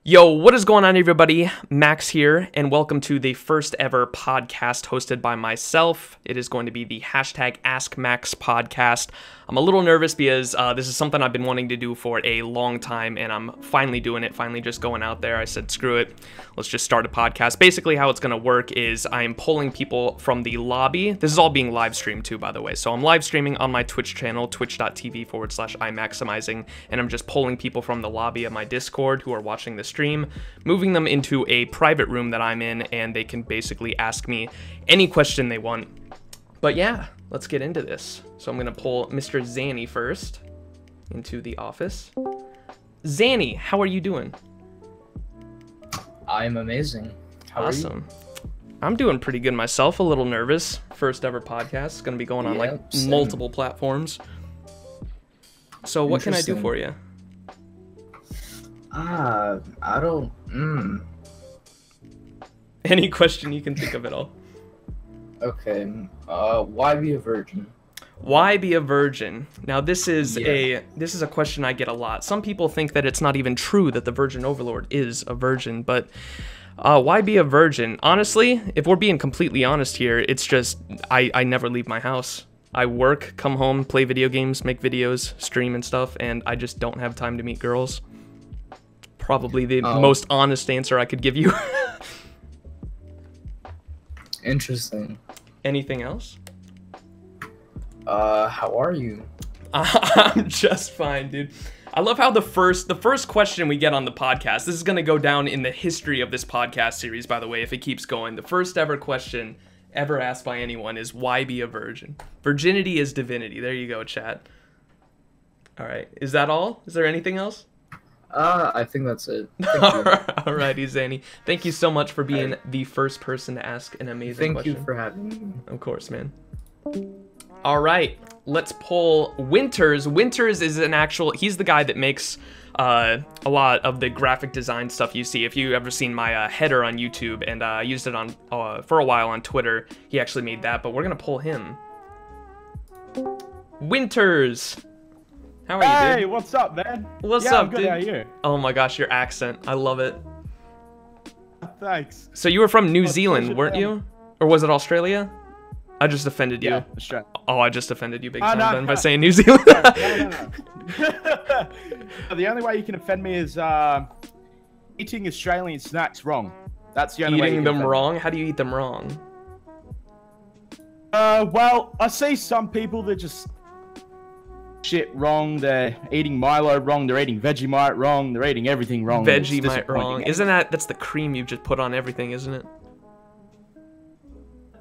Yo, what is going on, everybody? Max here, and welcome to the first ever podcast hosted by myself. It is going to be the hashtag Ask Max podcast. I'm a little nervous because this is something I've been wanting to do for a long time, and I'm finally doing it, finally just going out there. I said, screw it, let's just start a podcast. Basically, how it's going to work is I am pulling people from the lobby. This is all being live streamed too, by the way. So I'm live streaming on my Twitch channel, twitch.tv/imaximizing, and I'm just pulling people from the lobby of my Discord who are watching the stream, moving them into a private room that I'm in, and they can basically ask me any question they want. But yeah, let's get into this. So I'm gonna pull Mr. Zanny first into the office. Zanny, how are you doing? I'm amazing. How are you? I'm doing pretty good myself. A little nervous. First ever podcast. It's gonna be going on like multiple platforms. So what can I do for you? I don't. Any question you can think of at all. Okay. Why be a virgin? Why be a virgin? Now this is a question I get a lot. Some people think that it's not even true that the Virgin Overlord is a virgin, but why be a virgin? Honestly, if we're being completely honest here, it's just I never leave my house. I work, come home, play video games, make videos, stream and stuff, and I just don't have time to meet girls. Probably the most honest answer I could give you. Interesting. Anything else? How are you? I'm just fine, dude. I love how the first question we get on the podcast, this is going to go down in the history of this podcast series, by the way, if it keeps going. The first ever question ever asked by anyone is, why be a virgin? Virginity is divinity. There you go, chat. All right. Is that all? Is there anything else? I think that's it. Alrighty, Zanny. Thank you so much for being the first person to ask an amazing question. Thank you for having me. Of course, man. All right, let's pull Winters. Winters is he's the guy that makes a lot of the graphic design stuff you see. If you ever seen my header on YouTube, and I used it on for a while on Twitter, he actually made that, but we're gonna pull him. Winters. How are you, dude? Hey, what's up, man? What's up, I'm good. dude? How are you? Oh my gosh, your accent. I love it. Thanks. So you were from New Zealand, weren't you? Or was it Australia? I just offended you. Yeah, Australia. Oh, I just offended you big time no, then by saying New Zealand. No. The only way you can offend me is eating Australian snacks wrong. That's the only way you can Eating them offend wrong? How do you eat them wrong? Well, I see some people that just shit wrong. They're eating Milo wrong. They're eating Vegemite wrong. They're eating everything wrong. Vegemite wrong. Isn't that's the cream you've just put on everything, isn't it?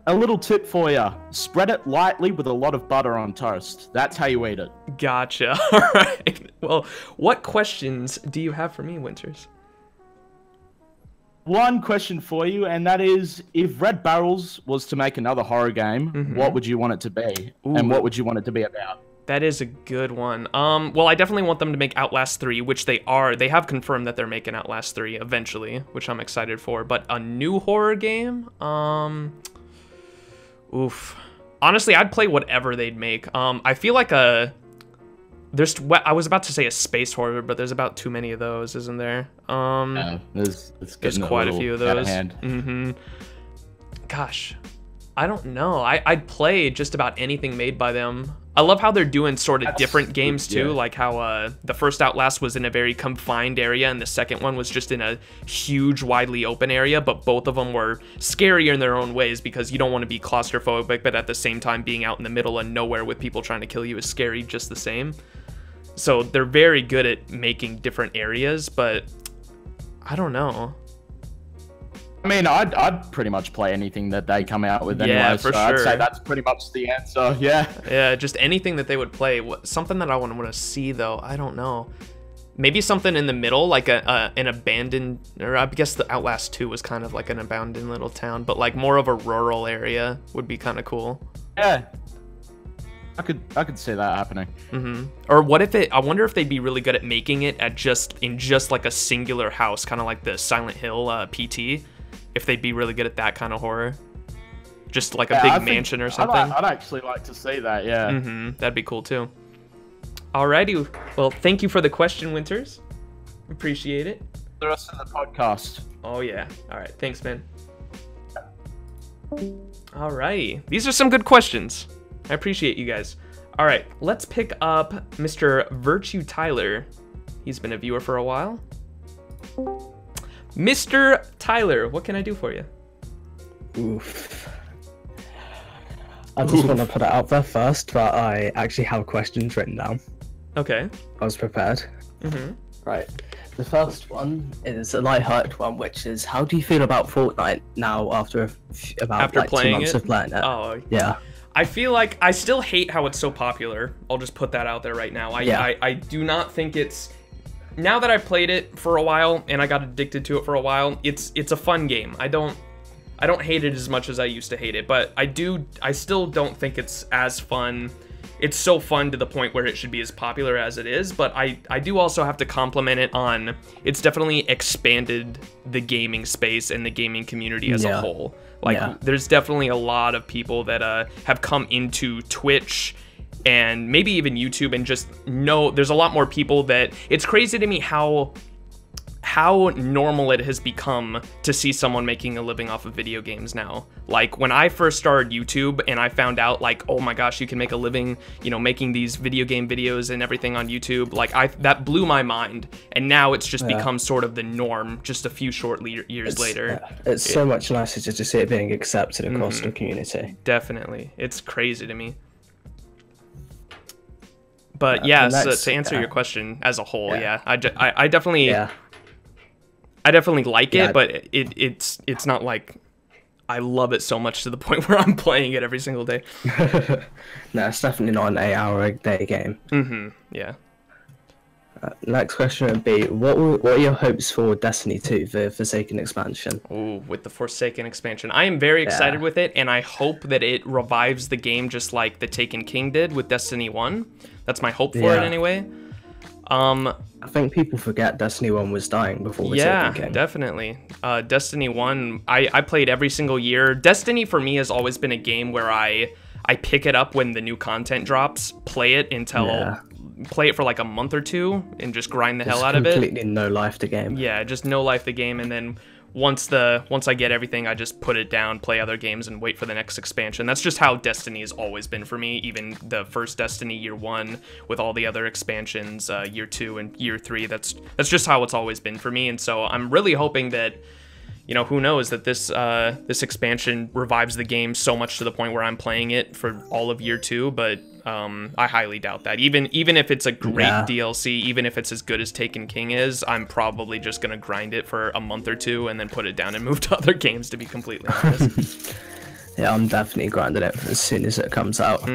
A little tip for you. Spread it lightly with a lot of butter on toast. That's how you eat it. Gotcha. All right. Well, what questions do you have for me, Winters? One question for you, and that is, if Red Barrels was to make another horror game, what would you want it to be? Ooh. And what would you want it to be about? That is a good one. Well, I definitely want them to make Outlast 3, which they are. They have confirmed that they're making Outlast 3 eventually, which I'm excited for. But a new horror game? Oof. Honestly, I'd play whatever they'd make. I feel like I was about to say a space horror, but there's about too many of those, isn't there? There's quite a few of those. Gosh, I don't know. I'd play just about anything made by them. I love how they're doing sort of different games too, like how the first Outlast was in a very confined area and the second one was just in a huge, widely open area, but both of them were scarier in their own ways because you don't want to be claustrophobic, but at the same time being out in the middle of nowhere with people trying to kill you is scary just the same. So they're very good at making different areas, but I don't know. I mean, I'd pretty much play anything that they come out with anyway. Yeah, for sure. I'd say that's pretty much the answer. Yeah. Yeah, just anything that they would play. Something that I want to see though, I don't know. Maybe something in the middle, like an abandoned, or I guess the Outlast 2 was kind of like an abandoned little town, but like more of a rural area would be kind of cool. Yeah. I could see that happening. Or what if I wonder if they'd be really good at making it in just like a singular house, kind of like the Silent Hill PT. If they'd be really good at that kind of horror. Just like a big mansion or something. I'd actually like to see that, yeah. That'd be cool too. Alrighty, well, thank you for the question, Winters. Appreciate it. the rest of the podcast. Oh yeah. All right. Thanks, man. All right. These are some good questions. I appreciate you guys. All right. Let's pick up Mr. Virtue Tyler. He's been a viewer for a while. Mr. Tyler, what can I do for you? Oof. I just want to put it out there first that I actually have questions written down. Okay. I was prepared. Mm-hmm. Right. The first one is a light-hearted one, which is, how do you feel about Fortnite now after about like 2 months of playing it? Oh, yeah. I feel like I still hate how it's so popular. I'll just put that out there right now. I do not think it's... Now that I've played it for a while and I got addicted to it for a while, it's a fun game. I don't hate it as much as I used to hate it, but I still don't think it's as fun. It's so fun to the point where it should be as popular as it is, but I do also have to compliment it on, it's definitely expanded the gaming space and the gaming community as a whole. Like, there's definitely a lot of people that have come into Twitch and maybe even YouTube and just know there's a lot more people that... It's crazy to me how normal it has become to see someone making a living off of video games now. Like, when I first started YouTube and I found out, like, oh my gosh, you can make a living, you know, making these video game videos and everything on YouTube, like, that blew my mind. And now it's just become sort of the norm just a few short years later. It's so much nicer just to see it being accepted across the community. Definitely. It's crazy to me. But yeah, so to answer your question as a whole, I definitely... I definitely like it, but it's not like I love it so much to the point where I'm playing it every single day. No, it's definitely not an 8-hour-a-day game. Mm-hmm. Yeah. Next question would be, what are your hopes for Destiny 2, the Forsaken expansion? Ooh, with the Forsaken expansion. I am very excited with it, and I hope that it revives the game just like the Taken King did with Destiny 1. That's my hope for it anyway. I think people forget Destiny 1 was dying before the Taken King. Yeah, definitely. Destiny 1, I played every single year. Destiny for me has always been a game where I pick it up when the new content drops, play it until... Play it for like a month or two and just grind the hell out of it. Completely no life the game. Yeah, just no life the game, and then once I get everything, I just put it down, play other games, and wait for the next expansion. That's just how Destiny has always been for me. Even the first Destiny year 1 with all the other expansions, year 2 and year 3. That's just how it's always been for me. And so I'm really hoping that, you know, who knows, that this expansion revives the game so much to the point where I'm playing it for all of year 2, but I highly doubt that. Even if it's a great DLC, even if it's as good as Taken King is, I'm probably just gonna grind it for a month or two and then put it down and move to other games, to be completely honest. Yeah, I'm definitely grinding it as soon as it comes out.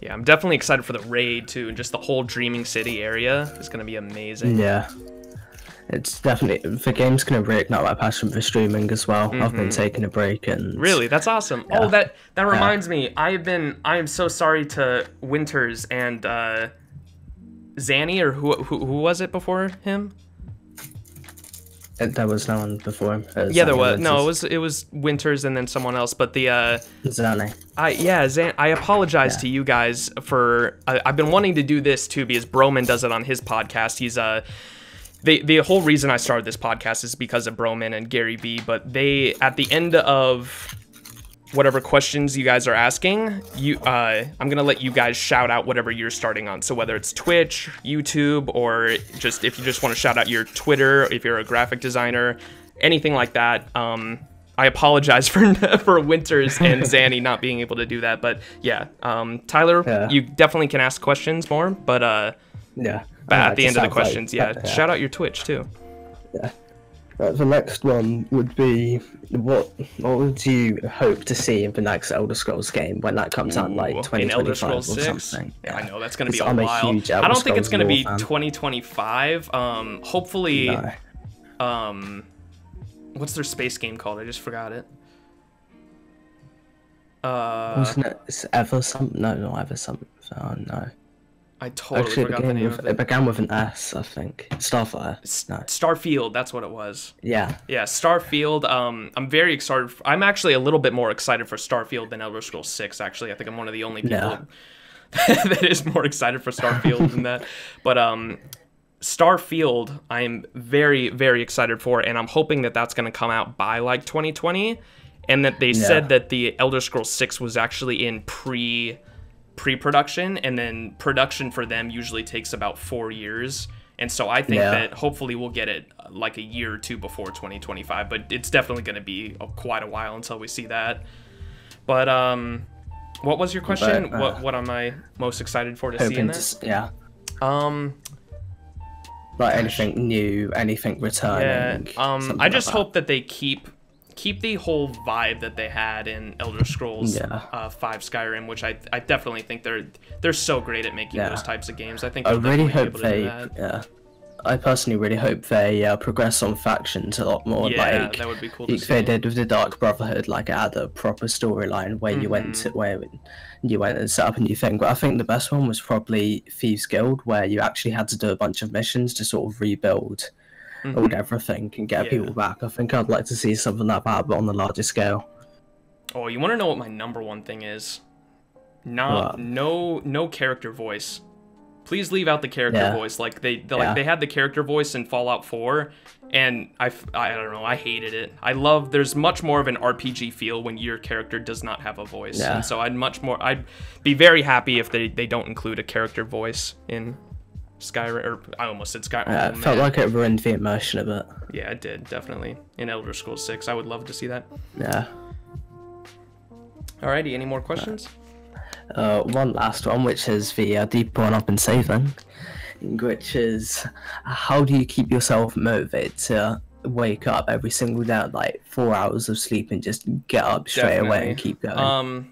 Yeah, I'm definitely excited for the raid too, and just the whole Dreaming City area is gonna be amazing. Yeah. It's definitely, the game's going to reignite my passion for streaming as well. I've been taking a break and... Really? That's awesome. Yeah. Oh, that reminds me. I am so sorry to Winters and Zanny, or who was it before him? There was no one before him. Yeah, there was. No, it was Winters and then someone else, but the... Zanny. I apologize to you guys for... I've been wanting to do this too, because Broman does it on his podcast. He's The whole reason I started this podcast is because of Broman and Gary B, but they, at the end of whatever questions you guys are asking, I'm gonna let you guys shout out whatever you're starting on. So whether it's Twitch, YouTube, or just if you just want to shout out your Twitter, if you're a graphic designer, anything like that. I apologize for Winters and Zanny not being able to do that, but yeah, Tyler, you definitely can ask questions more, but But at the end of the questions, shout out your Twitch too. Yeah. The next one would be, what would you hope to see in the next Elder Scrolls game when that comes out, like 2025 or something? Yeah, I know that's going to be a while. I don't think it's going to be 2025. Hopefully, what's their space game called? I just forgot it. Wasn't it? It's Ever something? No, not Ever something. Oh no. I totally forgot the name of it. It began with an S, I think. Starfire. No. Starfield, that's what it was. Yeah. Yeah, Starfield. I'm very excited. I'm actually a little bit more excited for Starfield than Elder Scrolls 6, actually. I think I'm one of the only people that is more excited for Starfield than that. But Starfield, I'm very, very excited for, and I'm hoping that that's going to come out by like 2020, and that they said that the Elder Scrolls 6 was actually in pre-production, and then production for them usually takes about 4 years. And so I think that hopefully we'll get it like a year or two before 2025, but it's definitely going to be quite a while until we see that. But what was your question? What am I most excited for to see in this? Like anything new, anything returning. I just hope that they keep the whole vibe that they had in Elder Scrolls 5 Skyrim, which I definitely think they're so great at making those types of games. I think I really hope they I personally really hope they progress on factions a lot more. Like that would be cool to see. They did with the Dark Brotherhood, like add a proper storyline where you went and set up a new thing. But I think the best one was probably Thieves Guild, where you actually had to do a bunch of missions to sort of rebuild everything and get people back. I think I'd like to see something like that, but on the larger scale. Oh, you want to know what my #1 thing is? No character voice. Please leave out the character voice. Like they had the character voice in Fallout 4, and I don't know, I hated it. There's much more of an RPG feel when your character does not have a voice. And so I'd be very happy if they don't include a character voice in Skyrim, or I almost said Skyrim. It felt like it ruined the immersion a bit. Yeah, it did, definitely. In Elder Scrolls 6, I would love to see that. Yeah. Alrighty, any more questions? One last one, which is the deep one I've been saving, which is, how do you keep yourself motivated to wake up every single day at like 4 hours of sleep and just get up straight away and keep going?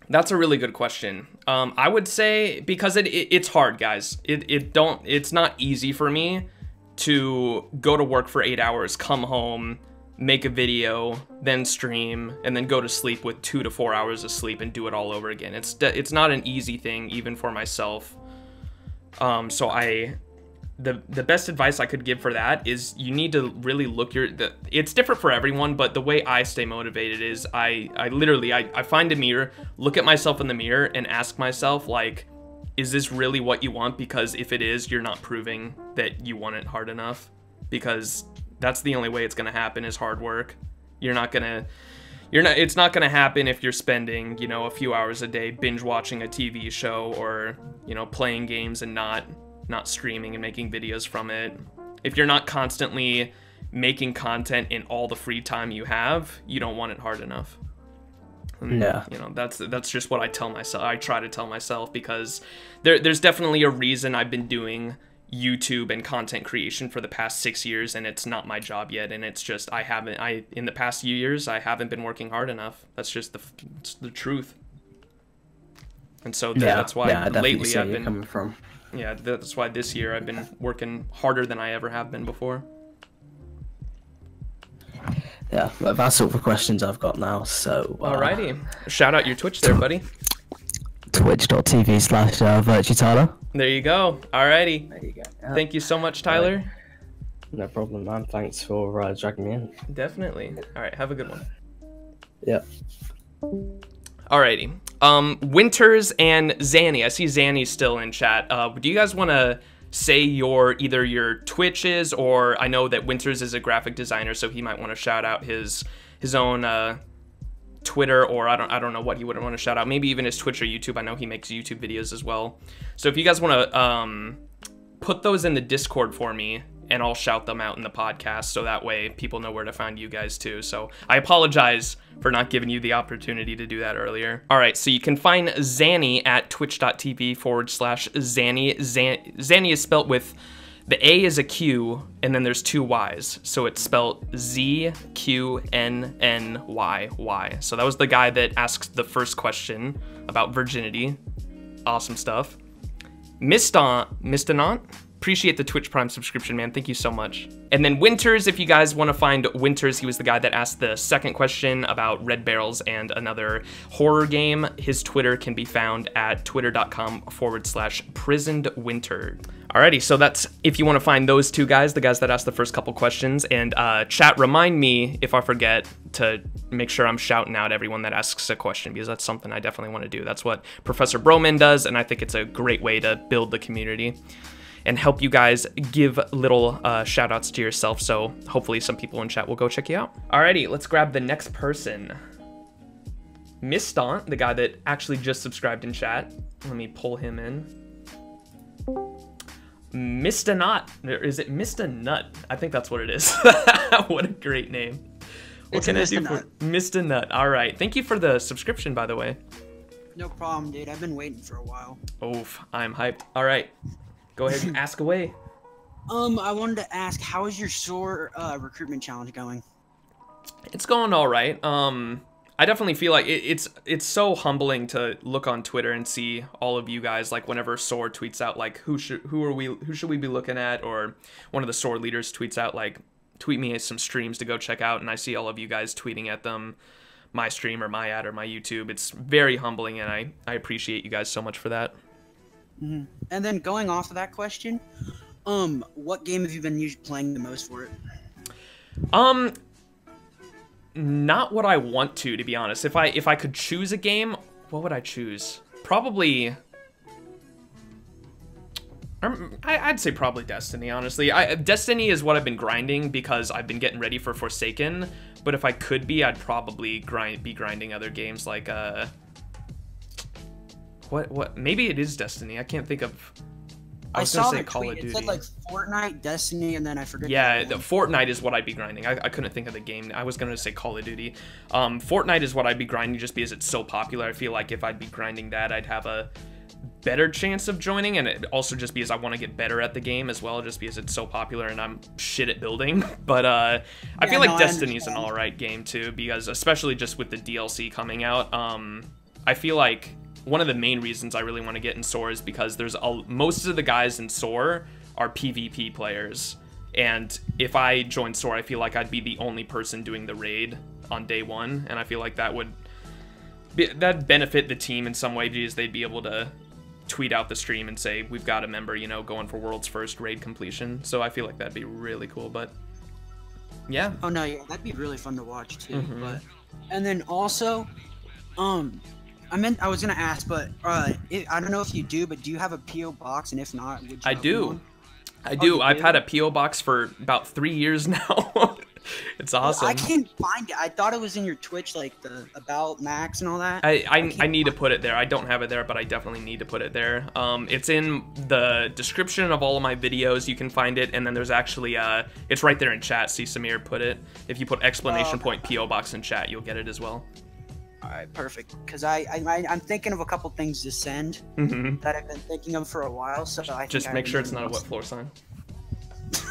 That's a really good question. I would say, because it's hard, guys. It's not easy for me to go to work for 8 hours, come home, make a video, then stream, and then go to sleep with 2 to 4 hours of sleep and do it all over again. It's not an easy thing, even for myself. So the best advice I could give for that is you need to really look it's different for everyone, but the way I stay motivated is I literally find a mirror, look at myself in the mirror, and ask myself, like, is this really what you want? Because if it is, you're not proving that you want it hard enough, because that's the only way it's going to happen, is hard work. It's not going to happen if you're spending, a few hours a day binge watching a TV show, or, playing games and not streaming and making videos from it. If you're not constantly making content in all the free time you have, you don't want it hard enough. And, that's just what I tell myself. I try to tell myself, because there's definitely a reason I've been doing YouTube and content creation for the past 6 years, and it's not my job yet, and it's just in the past few years I haven't been working hard enough. That's just the truth. And so that's why lately I've been coming from. Yeah, that's why this year I've been working harder than I ever have been before. Yeah, well, that's all the questions I've got now, so... Alrighty. Shout out your Twitch there, buddy. Twitch.tv/VirtueTyler. There you go. Alrighty. There you go. Yeah. Thank you so much, Tyler. No problem, man. Thanks for dragging me in. Definitely. Alright, have a good one. Yeah. Alrighty. Winters and Zanny. I see Zanny's still in chat. Do you guys want to say either your Twitches, or I know that Winters is a graphic designer, so he might want to shout out his own Twitter, or I don't know what he would want to shout out. Maybe even his Twitch or YouTube. I know he makes YouTube videos as well. So if you guys want to put those in the Discord for me, and I'll shout them out in the podcast, so that way people know where to find you guys too. So I apologize for not giving you the opportunity to do that earlier. All right, so you can find Zanny at twitch.tv/Zanny. Zanny is spelt with, the A is a Q, and then there's 2 Y's. So it's spelled ZQNNYY. So that was the guy that asked the first question about virginity. Awesome stuff. Mistonant? Appreciate the Twitch Prime subscription, man. Thank you so much. And then Winters, if you guys want to find Winters, he was the guy that asked the second question about Red Barrels and another horror game. His Twitter can be found at twitter.com/prisonedwinter. Alrighty, so that's if you want to find those 2 guys, the guys that asked the first couple questions. And chat, remind me if I forget to make sure I'm shouting out everyone that asks a question, because that's something I definitely want to do. That's what Professor Broman does, and I think it's a great way to build the community. and help you guys give little shout outs to yourself. So hopefully some people in chat will go check you out. Alrighty, let's grab the next person. Mistant, the guy that actually just subscribed in chat. Let me pull him in. Mr. Nut. Is it Mr. Nut? I think that's what it is. What a great name. What can I do for Mr. Nut? All right. Thank you for the subscription, by the way. No problem, dude. I've been waiting for a while. Oof, I'm hyped. All right. Go ahead and ask away. I wanted to ask, how is your SOAR recruitment challenge going? It's going all right. I definitely feel like it's so humbling to look on Twitter and see all of you guys, like whenever SOAR tweets out like who should we be looking at, or one of the SOAR leaders tweets out like tweet me some streams to go check out, and I see all of you guys tweeting at them my stream or my ad or my YouTube. It's very humbling, and I appreciate you guys so much for that. Mm-hmm. And then going off of that question, what game have you been playing the most for it? Not what I want to be honest. If I could choose a game, what would I choose? Probably I'd say probably Destiny, honestly. Destiny is what I've been grinding because I've been getting ready for Forsaken, but if I could be, I'd probably be grinding other games like what maybe it is Destiny. I can't think of. I was gonna say Call of Duty. It said like Fortnite, Destiny, and then I forget. Yeah, the Fortnite is what I'd be grinding. I couldn't think of the game. I was gonna say Call of Duty. Fortnite is what I'd be grinding just because it's so popular. I feel like if I'd be grinding that, I'd have a better chance of joining, and it also just because I want to get better at the game as well, just because it's so popular and I'm shit at building. But I feel like Destiny's an alright game too, because especially just with the DLC coming out, I feel like one of the main reasons I really want to get in SOAR is because most of the guys in SOAR are PvP players, and if I joined SOAR, I feel like I'd be the only person doing the raid on day one, and I feel like that'd benefit the team in some way, because they'd be able to tweet out the stream and say, we've got a member, you know, going for world's first raid completion. So I feel like that'd be really cool. But yeah. Oh no, yeah, that'd be really fun to watch too. Mm-hmm. But and then also, I was gonna ask, but I don't know if you do, but do you have a PO box? And if not, would you? I do. I do. I've had a PO box for about 3 years now. It's awesome. I can't find it. I thought it was in your Twitch, like the About Max and all that. I need to put it there. I don't have it there, but I definitely need to put it there. It's in the description of all of my videos. You can find it, and then there's actually it's right there in chat. See Samir put it. If you put exclamation point PO box in chat, you'll get it as well. All right, perfect. Because I'm thinking of a couple things to send that I've been thinking of for a while. So I just make sure it's not a wet floor sign.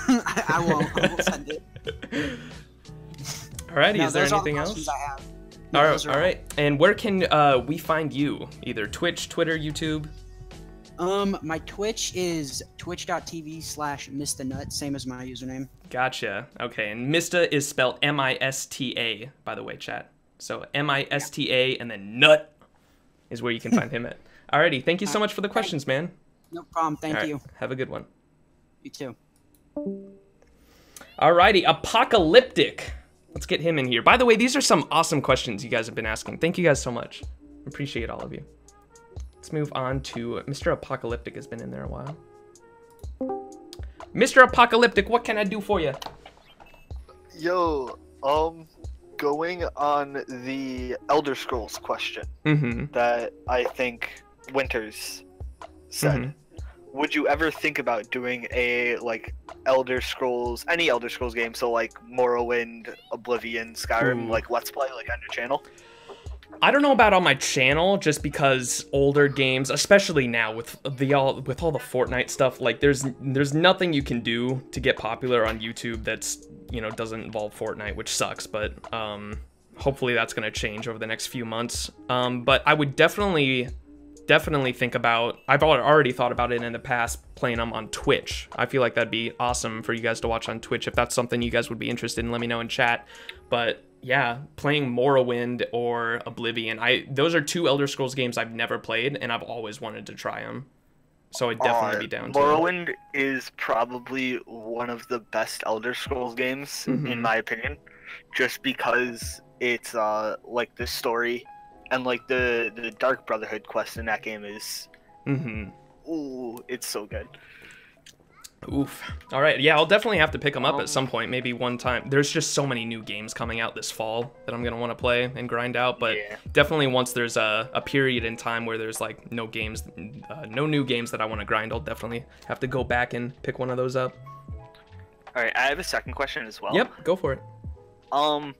I won't send it. Alrighty, is there anything else? All right. And where can we find you? Either Twitch, Twitter, YouTube? My Twitch is twitch.tv/MistaNut, same as my username. Gotcha. Okay, and Mista is spelled M-I-S-T-A, by the way, chat. So M-I-S-T-A, and then Nut is where you can find him at. Alrighty, thank you so much for the questions, man. No problem. Thank you. Have a good one. You too. Alrighty, Apocalyptic. Let's get him in here. By the way, these are some awesome questions you guys have been asking. Thank you guys so much. Appreciate all of you. Let's move on to Mr. Apocalyptic. Has been in there a while. Mr. Apocalyptic, what can I do for you? Yo, going on the Elder Scrolls question that I think Winters said. Would you ever think about doing a like Elder Scrolls, any Elder Scrolls game, so like Morrowind, Oblivion, Skyrim, like Let's Play, like on your channel? I don't know about on my channel, just because older games, especially now with all the Fortnite stuff, like there's nothing you can do to get popular on YouTube that's, you know, doesn't involve Fortnite, which sucks, but hopefully that's gonna change over the next few months. But I would definitely think about, I've already thought about it in the past, playing them on Twitch. I feel like that'd be awesome for you guys to watch on Twitch. If that's something you guys would be interested in, let me know in chat. But yeah, playing Morrowind or Oblivion, those are two Elder Scrolls games I've never played, and I've always wanted to try them. So I'd definitely be down to it. Morrowind is probably one of the best Elder Scrolls games, in my opinion, just because it's like the story and like the Dark Brotherhood quest in that game is ooh, it's so good. Oof. All right. Yeah, I'll definitely have to pick them up at some point. Maybe one time. There's just so many new games coming out this fall that I'm going to want to play and grind out. But definitely once there's a period in time where there's like no games, no new games that I want to grind, I'll definitely have to go back and pick one of those up. All right. I have a second question as well. Yep. Go for it. I'm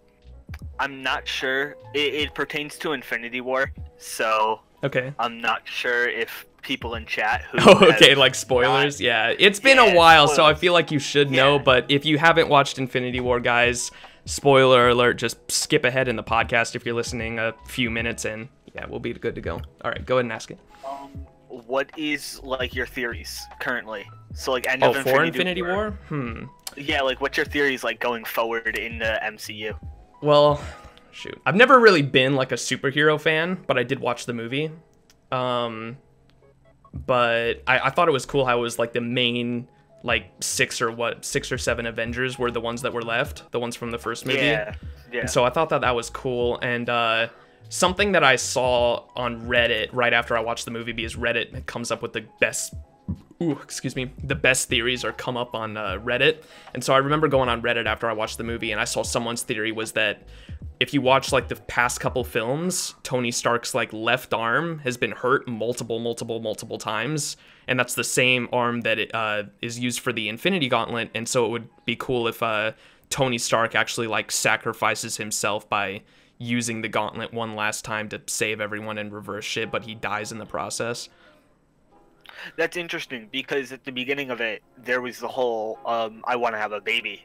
not sure. It pertains to Infinity War. So okay. I'm not sure if people in chat who okay, like spoilers. Yeah, it's been a while, so I feel like you should know, but if you haven't watched Infinity War, guys, spoiler alert, just skip ahead in the podcast if you're listening a few minutes and yeah, we'll be good to go. All right, go ahead and ask it. What is like your theories currently? So like end of for Infinity War? Yeah, like what's your theories like going forward in the MCU? Well, shoot. I've never really been like a superhero fan, but I did watch the movie. But I thought it was cool how it was like the main like six or seven Avengers were the ones that were left, the ones from the first movie. Yeah. And so I thought that was cool. And something that I saw on Reddit right after I watched the movie, because Reddit comes up with the best the best theories or come up on Reddit. And so I remember going on Reddit after I watched the movie and I saw someone's theory was that if you watch like the past couple films, Tony Stark's like left arm has been hurt multiple times. And that's the same arm that it is used for the Infinity Gauntlet. And so it would be cool if Tony Stark actually like sacrifices himself by using the gauntlet one last time to save everyone and reverse shit, but he dies in the process. That's interesting because at the beginning of it, there was the whole I want to have a baby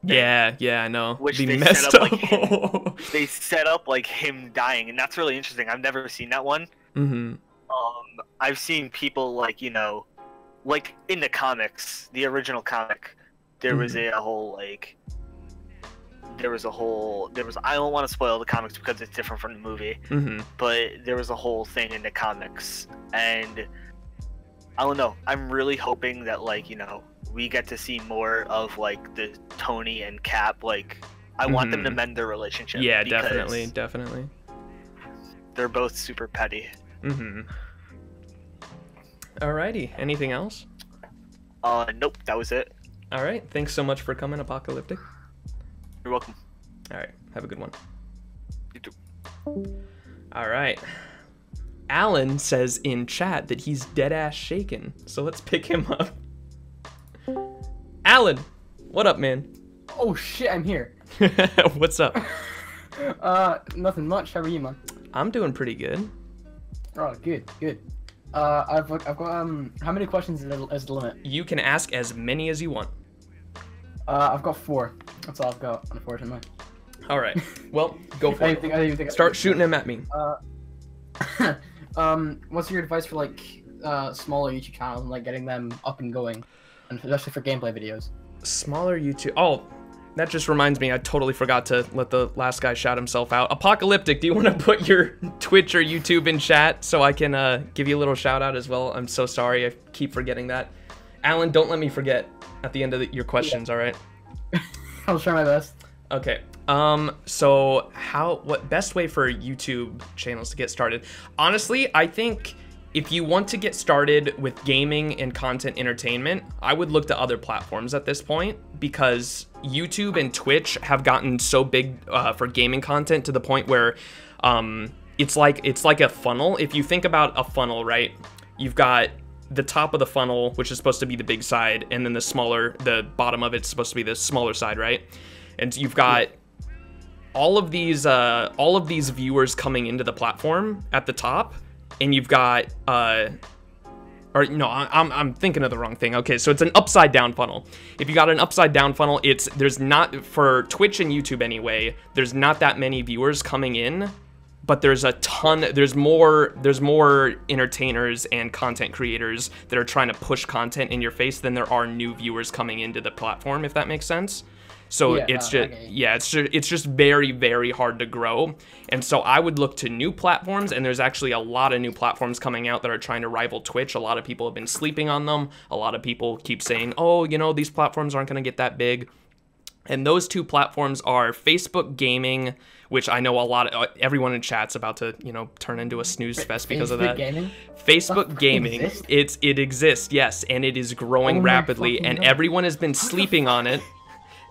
thing. Yeah, I know. Which they set up like him, they set up like him dying, and that's really interesting. I've never seen that one. I've seen people like, you know, like in the comics, the original comic, there was I don't want to spoil the comics because it's different from the movie, but there was a whole thing in the comics, and I don't know. I'm really hoping that, like, you know, we get to see more of, like, the Tony and Cap. Like, I want them to mend their relationship. Yeah, definitely. They're both super petty. Alrighty. Anything else? Nope. That was it. All right. Thanks so much for coming, Apocalyptic. You're welcome. All right. Have a good one. You too. All right. Alan says in chat that he's dead ass shaken, so let's pick him up. Alan, what up, man? Oh shit, I'm here. What's up? Nothing much. How are you, man? I'm doing pretty good. Oh, good. I've got how many questions is the limit? You can ask as many as you want. I've got 4. That's all I've got, unfortunately. All right. Well, go for it. Start shooting them at me. What's your advice for like smaller YouTube channels and like getting them up and going, and especially for gameplay videos? Smaller YouTube. Oh, that just reminds me. I totally forgot to let the last guy shout himself out. Apocalyptic, do you want to put your Twitch or YouTube in chat so I can give you a little shout out as well? I'm so sorry. I keep forgetting that. Alan, don't let me forget at the end of your questions. All right. I'll try my best. Okay. So what best way for YouTube channels to get started? Honestly, I think if you want to get started with gaming and content entertainment, I would look to other platforms at this point, because YouTube and Twitch have gotten so big for gaming content to the point where it's like a funnel. If you think about a funnel, right? You've got the top of the funnel, which is supposed to be the big side, and then the bottom of it's supposed to be the smaller side, right? And you've got all of these viewers coming into the platform at the top, and you've got or no, I'm thinking of the wrong thing. Okay, so it's an upside down funnel. If you got an upside down funnel, there's not, for Twitch and YouTube anyway, there's not that many viewers coming in, but there's more entertainers and content creators that are trying to push content in your face than there are new viewers coming into the platform, if that makes sense. So it's just very, very hard to grow. And so I would look to new platforms, and there's actually a lot of new platforms coming out that are trying to rival Twitch. A lot of people have been sleeping on them. A lot of people keep saying, oh, you know, these platforms aren't going to get that big. And those two platforms are Facebook Gaming, which I know everyone in chat's about to, you know, turn into a snooze fest because of that. Gaming? Facebook Gaming. Exists? It exists, yes, and it is growing rapidly, and everyone has been sleeping on it.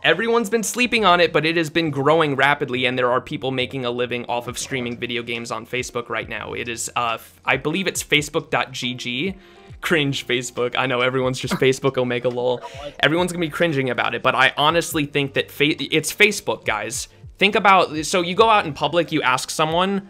Everyone's been sleeping on it, but it has been growing rapidly, and there are people making a living off of streaming video games on Facebook right now. It is, I believe it's facebook.gg. Cringe Facebook. I know everyone's just Facebook Omega lol. Everyone's gonna be cringing about it, but I honestly think that it's Facebook, guys. Think about, so you go out in public, you ask someone,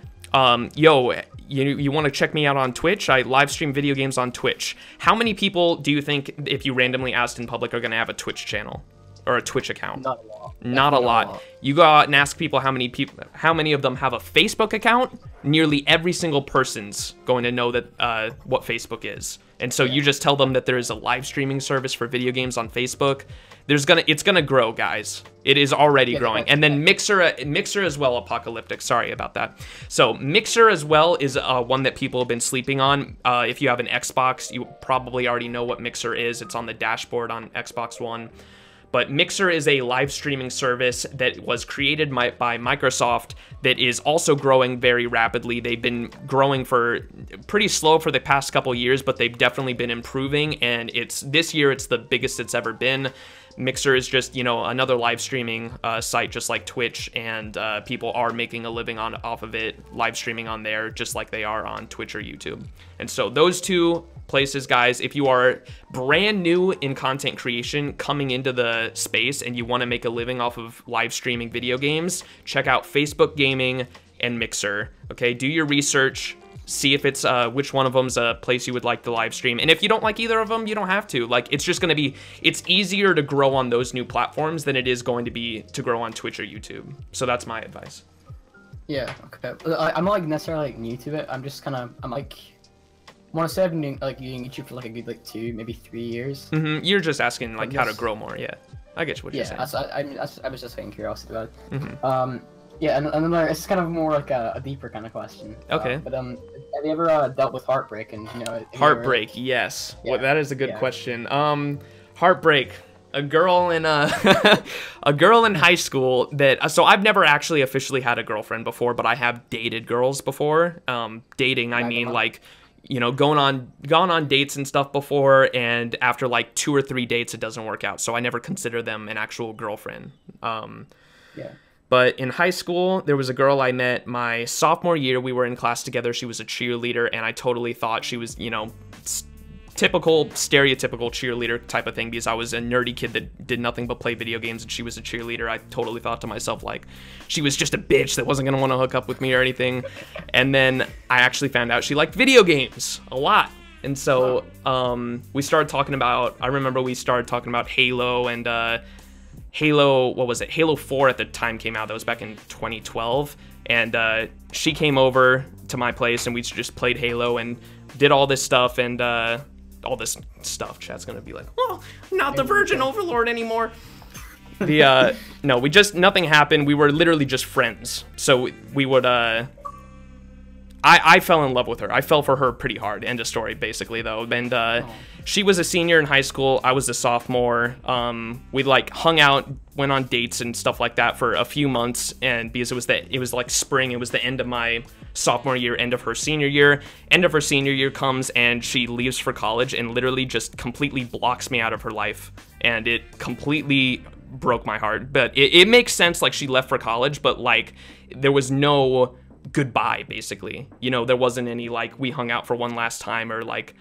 yo, you want to check me out on Twitch? I live stream video games on Twitch. How many people do you think, if you randomly asked in public, are gonna have a Twitch channel or a Twitch account? Not a lot. Not a lot. You go out and ask people how many of them have a Facebook account. Nearly every single person's going to know that what Facebook is. And so you just tell them that there is a live streaming service for video games on Facebook. It's gonna grow, guys. It is already growing. And then Mixer as well, Apocalyptic. Sorry about that. So Mixer as well is one that people have been sleeping on. If you have an Xbox, you probably already know what Mixer is. It's on the dashboard on Xbox One. But Mixer is a live streaming service that was created by Microsoft that is also growing very rapidly. They've been growing for pretty slow for the past couple years, but they've definitely been improving, and this year it's the biggest it's ever been. Mixer is just, you know, another live streaming site just like Twitch, and people are making a living off of it, live streaming on there just like they are on Twitch or YouTube. And so those two places, guys, if you are brand new in content creation coming into the space and you want to make a living off of live streaming video games, check out Facebook Gaming and Mixer. Okay, do your research, see if it's which one of them's a place you would like to live stream. And if you don't like either of them, you don't have to. Like, it's just going to be, it's easier to grow on those new platforms than it is going to be to grow on Twitch or YouTube. So that's my advice. Yeah, okay. I'm not like necessarily like new to it. I'm just kind of, I'm like, I want to say I've been doing YouTube for like a good like 2, maybe 3 years. You're just asking like how to grow more. Yeah, I get what you're saying. Yeah, I was just getting curiosity about it. Yeah, and then it's kind of more like a deeper kind of question. Okay. But have you ever dealt with heartbreak? And you know, Heartbreak, yes. Yeah. Well, that is a good question. Heartbreak. A girl in a girl in high school that, so I've never actually officially had a girlfriend before, but I have dated girls before. Dating, I mean like, you know, gone on dates and stuff before, and after like 2 or 3 dates it doesn't work out, so I never consider them an actual girlfriend. Yeah. But in high school, there was a girl I met my sophomore year. We were in class together. She was a cheerleader, and I totally thought she was, you know, typical, stereotypical cheerleader type of thing, because I was a nerdy kid that did nothing but play video games, and she was a cheerleader. I totally thought to myself, like, she was just a bitch that wasn't gonna want to hook up with me or anything. And then I actually found out she liked video games a lot. And so we started talking about, I remember we started talking about Halo, and Halo, what was it? Halo 4 at the time came out. That was back in 2012. And she came over to my place, and we just played Halo and did all this stuff, and all this stuff. Chat's gonna be like, oh, I'm not the Virgin Overlord anymore. No, nothing happened. We were literally just friends. So we would, I fell in love with her. I fell for her pretty hard. End of story, basically, though. And she was a senior in high school. I was a sophomore. We like hung out, went on dates and stuff like that for a few months. And because it was like spring, it was the end of my sophomore year, end of her senior year. End of her senior year comes, and she leaves for college and literally just completely blocks me out of her life. And it completely broke my heart. But it makes sense, like, she left for college, but like there was no goodbye, basically. You know, there wasn't any like we hung out for one last time, or like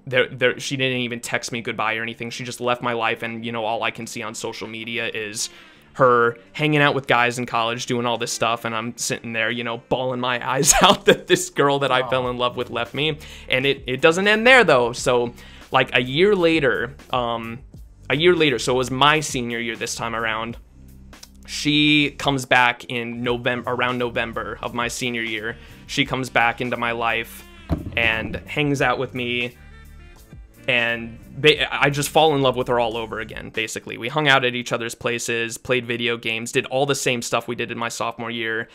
she didn't even text me goodbye or anything. She just left my life, and you know, all I can see on social media is her hanging out with guys in college, doing all this stuff, and I'm sitting there, you know, bawling my eyes out that this girl that I fell in love with left me. And it doesn't end there, though. So like a year later, so it was my senior year this time around. She comes back in around November of my senior year. She comes back into my life and hangs out with me, and I just fall in love with her all over again, basically. We hung out at each other's places, played video games, did all the same stuff we did in my sophomore year.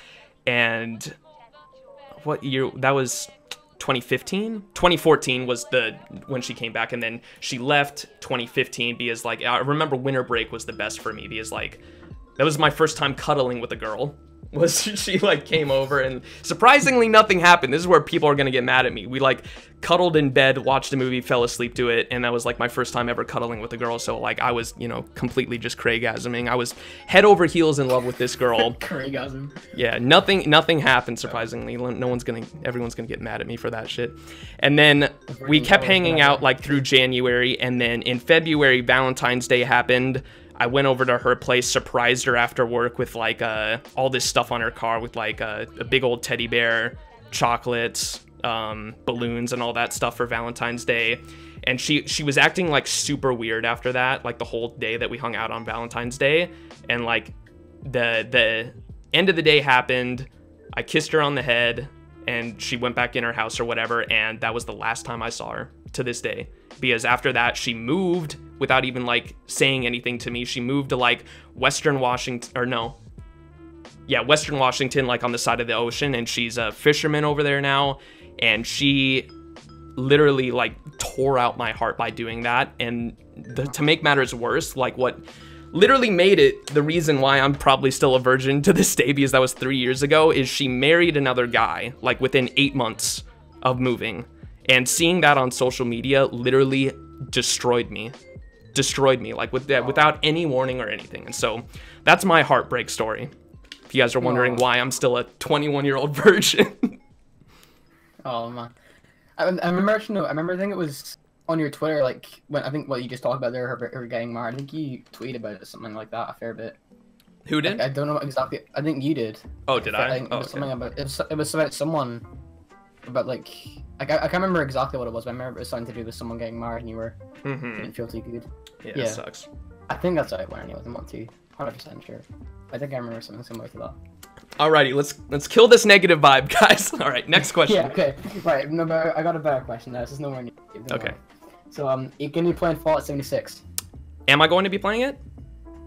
And what year? That was 2015? 2014 was when she came back, and then she left 2015 because, like, I remember winter break was the best for me, because, like, That was my first time cuddling with a girl. Was she like came over and surprisingly nothing happened. This is where people are gonna get mad at me. We like cuddled in bed, watched a movie, fell asleep to it, and that was like my first time ever cuddling with a girl. So like I was, you know, completely just Craigasming. I was head over heels in love with this girl. Craigasm. Yeah, nothing happened surprisingly. Everyone's gonna get mad at me for that shit. And then we kept hanging out like through January, and then in February Valentine's Day happened. I went over to her place, surprised her after work with like all this stuff on her car with like a big old teddy bear, chocolates, balloons, and all that stuff for Valentine's Day. And she was acting like super weird after that, like the whole day that we hung out on Valentine's Day. And like the end of the day happened. I kissed her on the head, and she went back in her house or whatever. And that was the last time I saw her to this day. Because after that, she moved without even like saying anything to me. She moved to like Western Washington, or no. Yeah, Western Washington, like on the side of the ocean. And she's a fisherman over there now. And she literally like tore out my heart by doing that. And to make matters worse, like what literally made it the reason why I'm probably still a virgin to this day, because that was 3 years ago, is she married another guy like within 8 months of moving. And seeing that on social media literally destroyed me like without any warning or anything. And so that's my heartbreak story, if you guys are wondering why I'm still a 21-year-old virgin. Oh man, I remember actually. I remember. I think it was on your Twitter, like when I think what you just talked about there, her getting married. I think you tweeted about it, something like that, a fair bit. Who did? I don't know exactly. I think you did. Oh, did I? I think it was something about. It was about someone. About like. I can't remember exactly what it was, but I remember it was something to do with someone getting married, and you were didn't feel too good. Yeah, it sucks. I think that's how it went anyway. I'm not too 100% sure. I think I remember something similar to that. Alrighty, let's kill this negative vibe, guys. All right, next question. Yeah, okay. Right, no, but I got a better question now. This is nowhere near. Okay. So, you gonna be playing Fallout 76? Am I going to be playing it?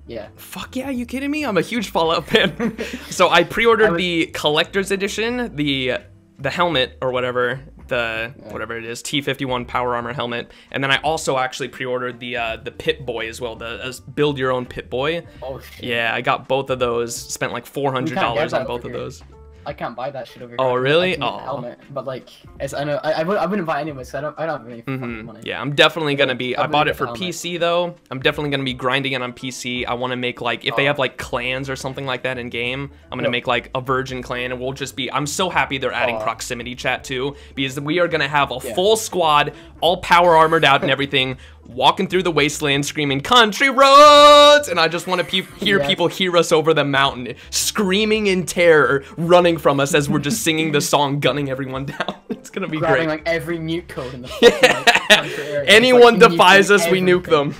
Yeah. Fuck yeah, are you kidding me? I'm a huge Fallout fan. So I pre-ordered the collector's edition, the helmet or whatever, whatever it is, T51 power armor helmet, and then I also actually pre-ordered the Pit Boy as well, the build your own Pit Boy. Oh shit. Yeah, I got both of those. Spent like $400 on both of those. I can't buy that shit over here. Oh really? Oh. Helmet, but like, I know I wouldn't buy it anyway, so I don't have any fucking money. Yeah, I'm definitely gonna be. I bought it for PC though. I'm definitely gonna be grinding it on PC. I want to make like if they have like clans or something like that in game, I'm gonna make like a virgin clan, and we'll just be. I'm so happy they're adding proximity chat too, because we are gonna have a full squad, all power armored out and everything, walking through the wasteland screaming country roads, and I just want to hear people hear us over the mountain screaming in terror, running from us as we're just singing the song, gunning everyone down. It's gonna be grabbing, great. Like every nuke code in the fucking, like, country area. Anyone like, defies us, we nuke them.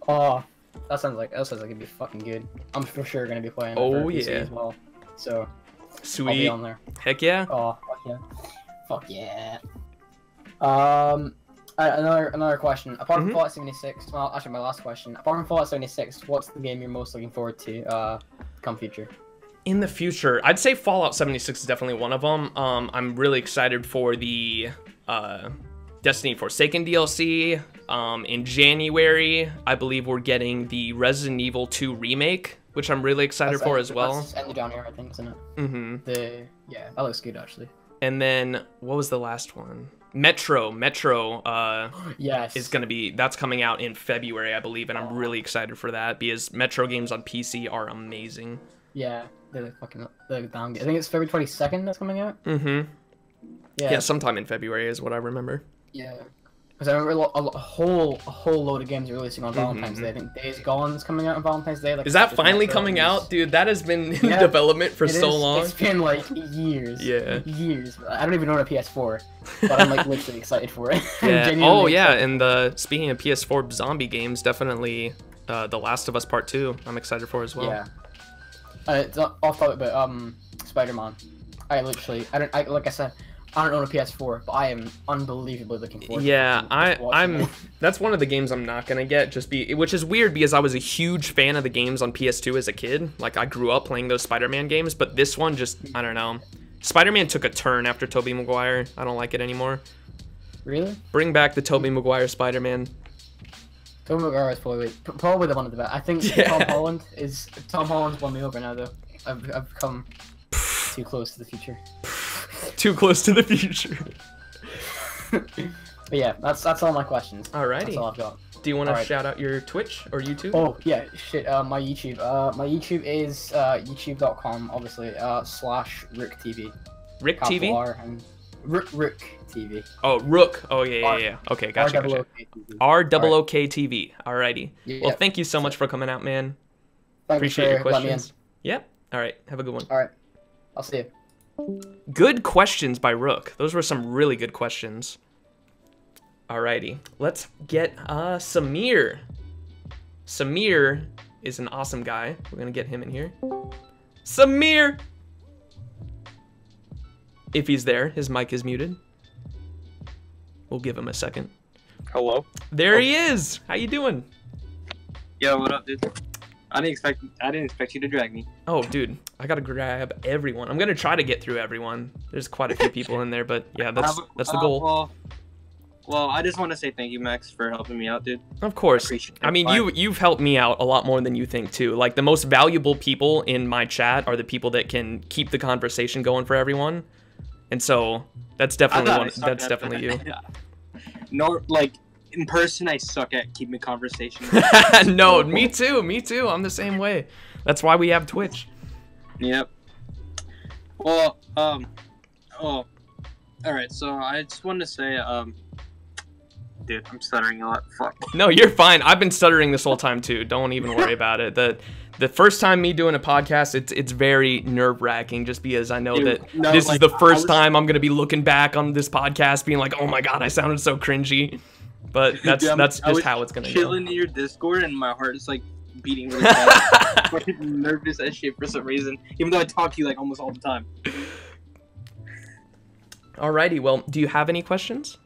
Oh, that sounds like it'd be fucking good. I'm for sure gonna be playing. Oh PC yeah. As well. So sweet. I'll be on there. Heck yeah. Oh fuck yeah. Fuck yeah. Another question. Apart from Fallout 76, well, actually my last question. Apart from Fallout 76, what's the game you're most looking forward to come future? In the future, I'd say Fallout 76 is definitely one of them. I'm really excited for the Destiny Forsaken DLC. In January, I believe we're getting the Resident Evil 2 remake, which I'm really excited for as well. That's end of January, I think, isn't it? Yeah, that looks good actually. And then what was the last one? Metro yes, is gonna be, that's coming out in February, I believe, and I'm really excited for that because Metro games on PC are amazing. Yeah, they're down. I think it's February 22nd that's coming out. Yeah, sometime in February is what I remember. Yeah, because I remember a whole load of games are releasing on Valentine's Day. I think Days Gone's coming out on Valentine's Day. Like, is that finally coming out, dude? That has been in development for so long. It's been like years. Yeah, years. I don't even own a PS4, but I'm like literally excited for it. Yeah. Oh yeah, and speaking of PS4 zombie games, definitely The Last of Us Part 2. I'm excited for as well. Yeah. It's off topic, but Spider-Man. Like I said, I don't own a PS4, but I am unbelievably looking forward. Yeah, I'm. That's one of the games I'm not gonna get, which is weird because I was a huge fan of the games on PS2 as a kid. Like I grew up playing those Spider-Man games, but this one just, I don't know. Spider-Man took a turn after Tobey Maguire. I don't like it anymore. Really? Bring back the Tobey Maguire Spider-Man. Tobey Maguire is probably the one of the best. I think Tom Holland's won me over now though. I've come too close to the future. Too close to the future. But yeah, that's all my questions. Alrighty. That's all I've got. Do you want to shout out your Twitch or YouTube? Oh yeah, shit. My YouTube. My YouTube is youtube.com, obviously. /RookTV. Rick TV. R and Rook TV. Oh, Rook. Oh yeah. Okay, gotcha. ROOK TV. Alrighty. Yeah. Well, thank you so much for coming out, man. Appreciate your questions. Yep. All right. Have a good one. All right. I'll see you. Good questions by Rook. Those were some really good questions. Alrighty. Let's get Samir. Samir is an awesome guy. We're gonna get him in here. Samir! If he's there, his mic is muted. We'll give him a second. Hello? There he is! How you doing? Yo, what up, dude? I didn't expect you to drag me. Oh, dude, I gotta grab everyone. I'm gonna try to get through everyone. There's quite a few people in there, but yeah, that's the goal. Well, I just want to say thank you, Max, for helping me out, dude. Of course. I mean, you've helped me out a lot more than you think too. Like, the most valuable people in my chat are the people that can keep the conversation going for everyone, and so that's definitely you. No, like, in person, I suck at keeping conversation. No, me too. I'm the same way. That's why we have Twitch. Yep. Well, all right. So I just wanted to say, dude, I'm stuttering a lot. Fuck. No, you're fine. I've been stuttering this whole time too. Don't even worry about it. The first time me doing a podcast, it's very nerve-wracking just because I know that this is the first time I'm gonna be looking back on this podcast being like, oh my god, I sounded so cringy. But that's just how it's gonna go. Chilling in your Discord and my heart is like beating really fast. I'm nervous as shit for some reason, even though I talk to you like almost all the time. Alrighty, well, do you have any questions?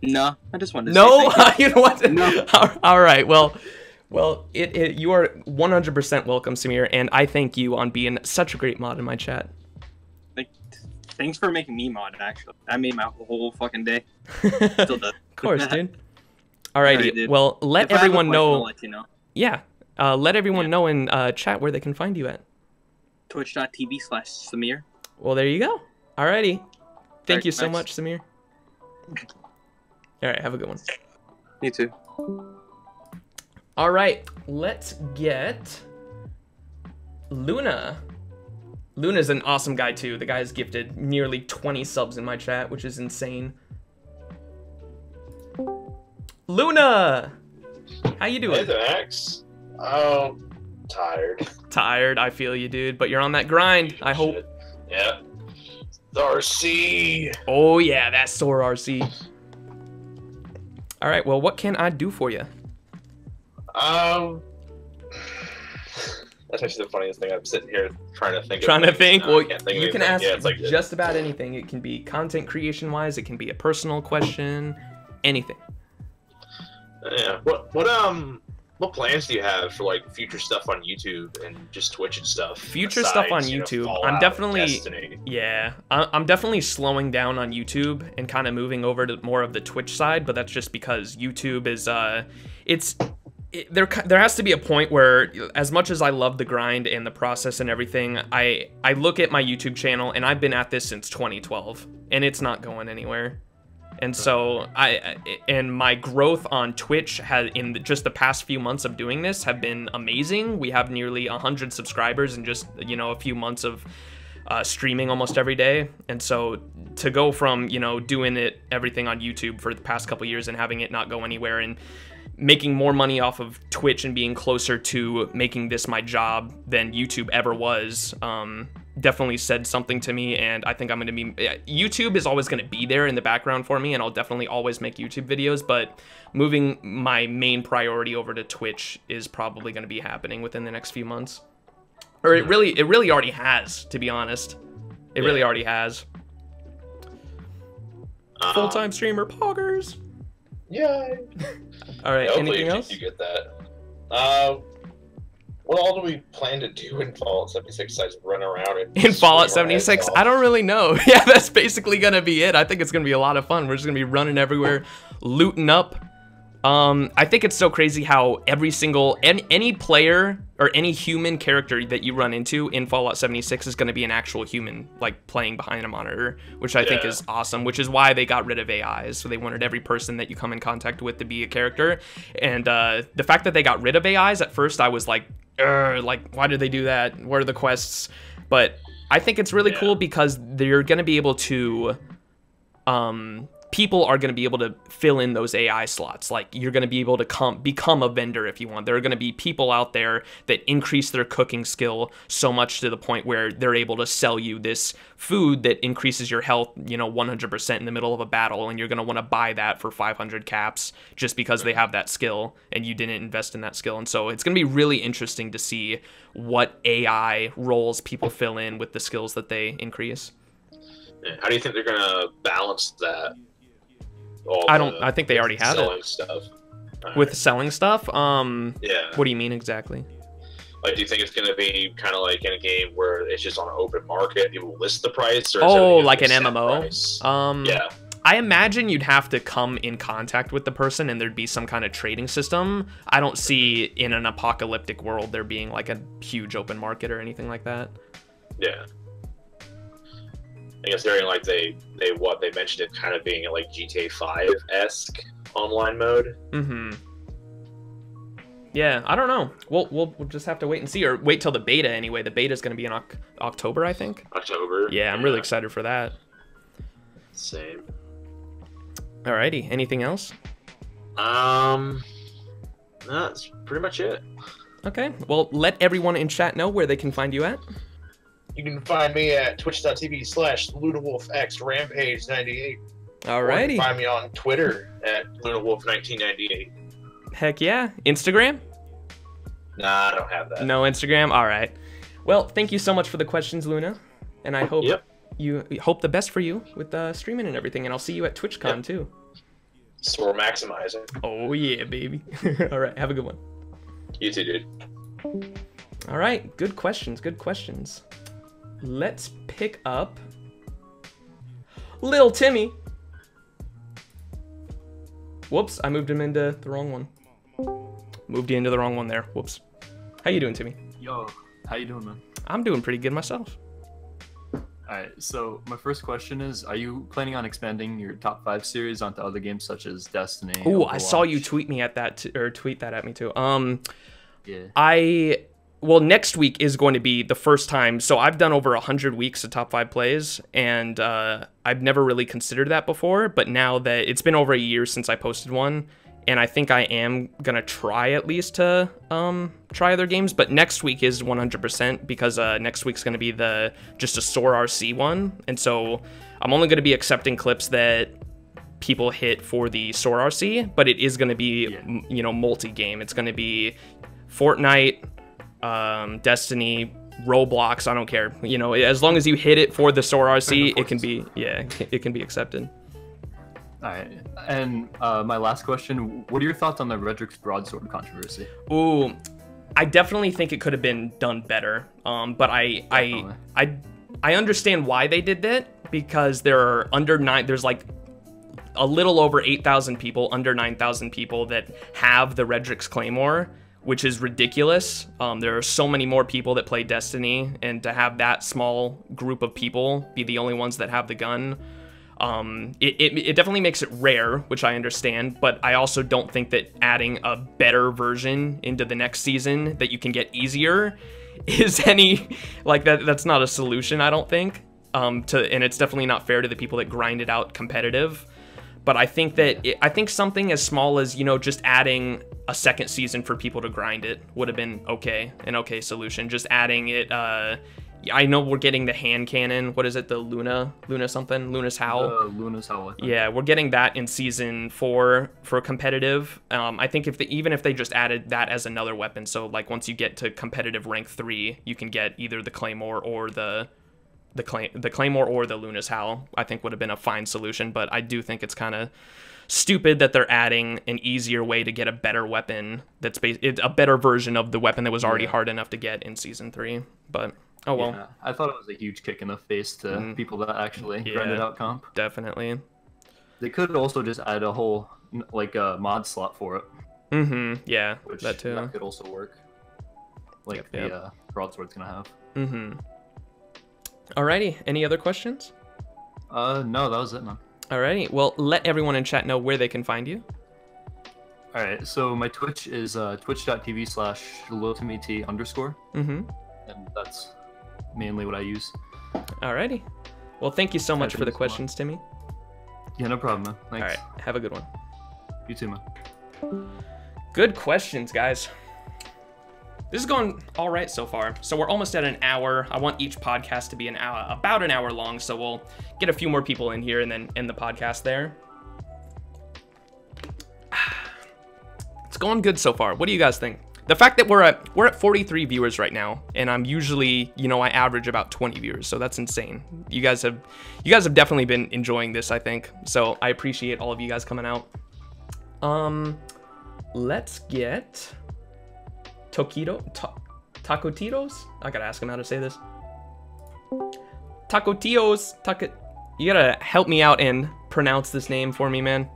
No, I just wanted to say thank you. You know what? No. All right, well, you are 100% welcome, Samir, and I thank you on being such a great mod in my chat. Thanks for making me mod, actually. That made my whole fucking day. Still does. Of course, dude. Alrighty, dude. Well, let everyone know. I'll let you know. Yeah, let everyone know in chat where they can find you at. Twitch.tv/Samir. Well, there you go. Alrighty. Thank you so much, Samir. Alright, have a good one. Me too. Alright, let's get Luna. Luna's an awesome guy too. The guy's gifted nearly 20 subs in my chat, which is insane. Luna! How you doing? Hey, Max. Oh, tired. Tired, I feel you, dude. But you're on that grind, I hope. Yeah. The RC. Oh yeah, that Soar RC. Alright, well, what can I do for you? That's actually the funniest thing. I'm sitting here trying to think. Well, you can ask just about anything. It can be content creation-wise. It can be a personal question. Anything. Yeah. What plans do you have for like future stuff on YouTube and just Twitch and stuff? Future stuff on YouTube. I'm definitely I'm definitely slowing down on YouTube and kind of moving over to more of the Twitch side. But that's just because YouTube is there has to be a point where, as much as I love the grind and the process and everything, I look at my YouTube channel and I've been at this since 2012 and it's not going anywhere. And so and my growth on Twitch has, in just the past few months of doing this, have been amazing. We have nearly 100 subscribers in just, a few months of streaming almost every day. And so to go from, doing everything on YouTube for the past couple years and having it not go anywhere and making more money off of Twitch and being closer to making this my job than YouTube ever was, definitely said something to me. And I think I'm going to be, YouTube is always going to be there in the background for me, and I'll definitely always make YouTube videos, but moving my main priority over to Twitch is probably going to be happening within the next few months. Or it really already has, to be honest. It really already has. Full-time streamer poggers. Yay. All right, anything else? You get that. What all do we plan to do in Fallout 76 besides run around in Fallout 76? I don't really know. Yeah, that's basically gonna be it. I think it's gonna be a lot of fun. We're just gonna be running everywhere, looting up, I think it's so crazy how every single any player or any human character that you run into in Fallout 76 is going to be an actual human, like playing behind a monitor, which I think is awesome. Which is why they got rid of AIs. So they wanted every person that you come in contact with to be a character. And the fact that they got rid of AIs at first, I was like, why did they do that? What are the quests? But I think it's really cool because they're going to be able to people are going to be able to fill in those AI slots. Like, you're going to be able to become a vendor if you want. There are going to be people out there that increase their cooking skill so much to the point where they're able to sell you this food that increases your health, 100% in the middle of a battle, and you're going to want to buy that for 500 caps just because they have that skill and you didn't invest in that skill. And so it's going to be really interesting to see what AI roles people fill in with the skills that they increase. How do you think they're going to balance that? I think they already have selling stuff. With selling stuff? Yeah. What do you mean exactly? Like, do you think it's going to be kind of like in a game where it's just on an open market, people list the price? Or like an MMO? Price? Yeah. I imagine you'd have to come in contact with the person and there'd be some kind of trading system. I don't see in an apocalyptic world there being like a huge open market or anything like that. Yeah. I guess during like they mentioned it kind of being like GTA 5-esque online mode. Mm-hmm. Yeah, I don't know. We'll just have to wait and see, or wait till the beta anyway. The beta's going to be in October, I think. October. Yeah, I'm really excited for that. Same. Alrighty. Anything else? No, that's pretty much it. Okay. Well, let everyone in chat know where they can find you at. You can find me at twitch.tv/LunaWolfXRampage98. Alrighty. Or you can find me on Twitter at LunaWolf1998. Heck yeah. Instagram? Nah, I don't have that. No Instagram? Alright. Well, thank you so much for the questions, Luna. And I hope you hope the best for you with streaming and everything. And I'll see you at TwitchCon too. So we're maximizing. Oh yeah, baby. Alright, have a good one. You too, dude. Alright, good questions, good questions. Let's pick up Lil Timmy. Whoops, I moved him into the wrong one. Moved you into the wrong one there. Whoops. How you doing, Timmy? Yo, how you doing, man? I'm doing pretty good myself. Alright, so my first question is, are you planning on expanding your top 5 series onto other games such as Destiny? Oh, I saw you tweet me at that, tweet that at me too. Yeah. Well, next week is going to be the first time. So I've done over 100 weeks of top 5 plays, and I've never really considered that before. But now that it's been over a year since I posted one, and I think I am gonna try at least to try other games. But next week is 100% because next week's gonna be just a Soar RC one, and so I'm only gonna be accepting clips that people hit for the Soar RC, but it is gonna be multi-game. It's gonna be Fortnite, Destiny, Roblox, I don't care. As long as you hit it for the Soar RC, it can be accepted. All right, and my last question: what are your thoughts on the Redrix's broadsword controversy? Ooh, I definitely think it could have been done better. But I understand why they did that, because there are there's like a little over 8,000 people, under 9,000 people that have the Redrix Claymore, which is ridiculous. There are so many more people that play Destiny, and to have that small group of people be the only ones that have the gun, it definitely makes it rare, which I understand, but I also don't think that adding a better version into the next season that you can get easier is that's not a solution, I don't think. And it's definitely not fair to the people that grind it out competitive. But I think something as small as, just adding a second season for people to grind it would have been an okay solution. Just adding it, I know we're getting the hand cannon. What is it? The Luna something? Luna's Howl? Luna's Howl. Yeah, we're getting that in Season 4 for competitive. I think even if they just added that as another weapon, so like once you get to competitive rank 3, you can get either the Claymore or the Claymore or the Luna's Howl, I think would have been a fine solution. But I do think it's kind of stupid that they're adding an easier way to get a better weapon that's a better version of the weapon that was already hard enough to get in Season 3. But oh well. Yeah, I thought it was a huge kick in the face to people that actually grinded out comp. Definitely. They could also just add a whole like a mod slot for it. Mm-hmm. Yeah, Which that too. that could also work. Like the broadsword's gonna have. Mm-hmm. Alrighty. Any other questions? No, that was it, man. Alrighty. Well, let everyone in chat know where they can find you. Alright, so my Twitch is twitch.tv/lotomet_. Mm-hmm. And that's mainly what I use. Alrighty. Well, thank you so much for the so questions, Timmy. Yeah, no problem, man. Thanks. Alright. Have a good one. You too, man. Good questions, guys. This is going all right so far. So we're almost at an hour. I want each podcast to be about an hour long, so we'll get a few more people in here and then end the podcast there. It's going good so far. What do you guys think? The fact that we're at 43 viewers right now, and I'm usually, I average about 20 viewers, so that's insane. You guys have definitely been enjoying this, I think. So I appreciate all of you guys coming out. Let's get Tacotitos? I gotta ask him how to say this. Tacotios. You gotta help me out and pronounce this name for me, man.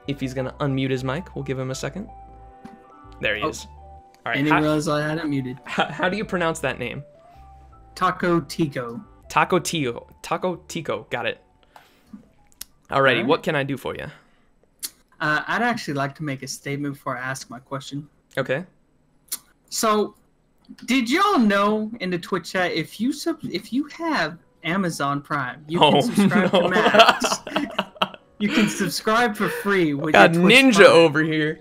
If he's gonna unmute his mic, we'll give him a second. There he is. All right. I didn't realize I had it muted. How do you pronounce that name? Taco Tico. Taco Tico. Got it. Alrighty. Right. What can I do for you? I'd actually like to make a statement before I ask my question. Okay. So, did y'all know in the Twitch chat if you have Amazon Prime, you can subscribe to Max. You can subscribe for free with got your Twitch Ninja Prime. over here.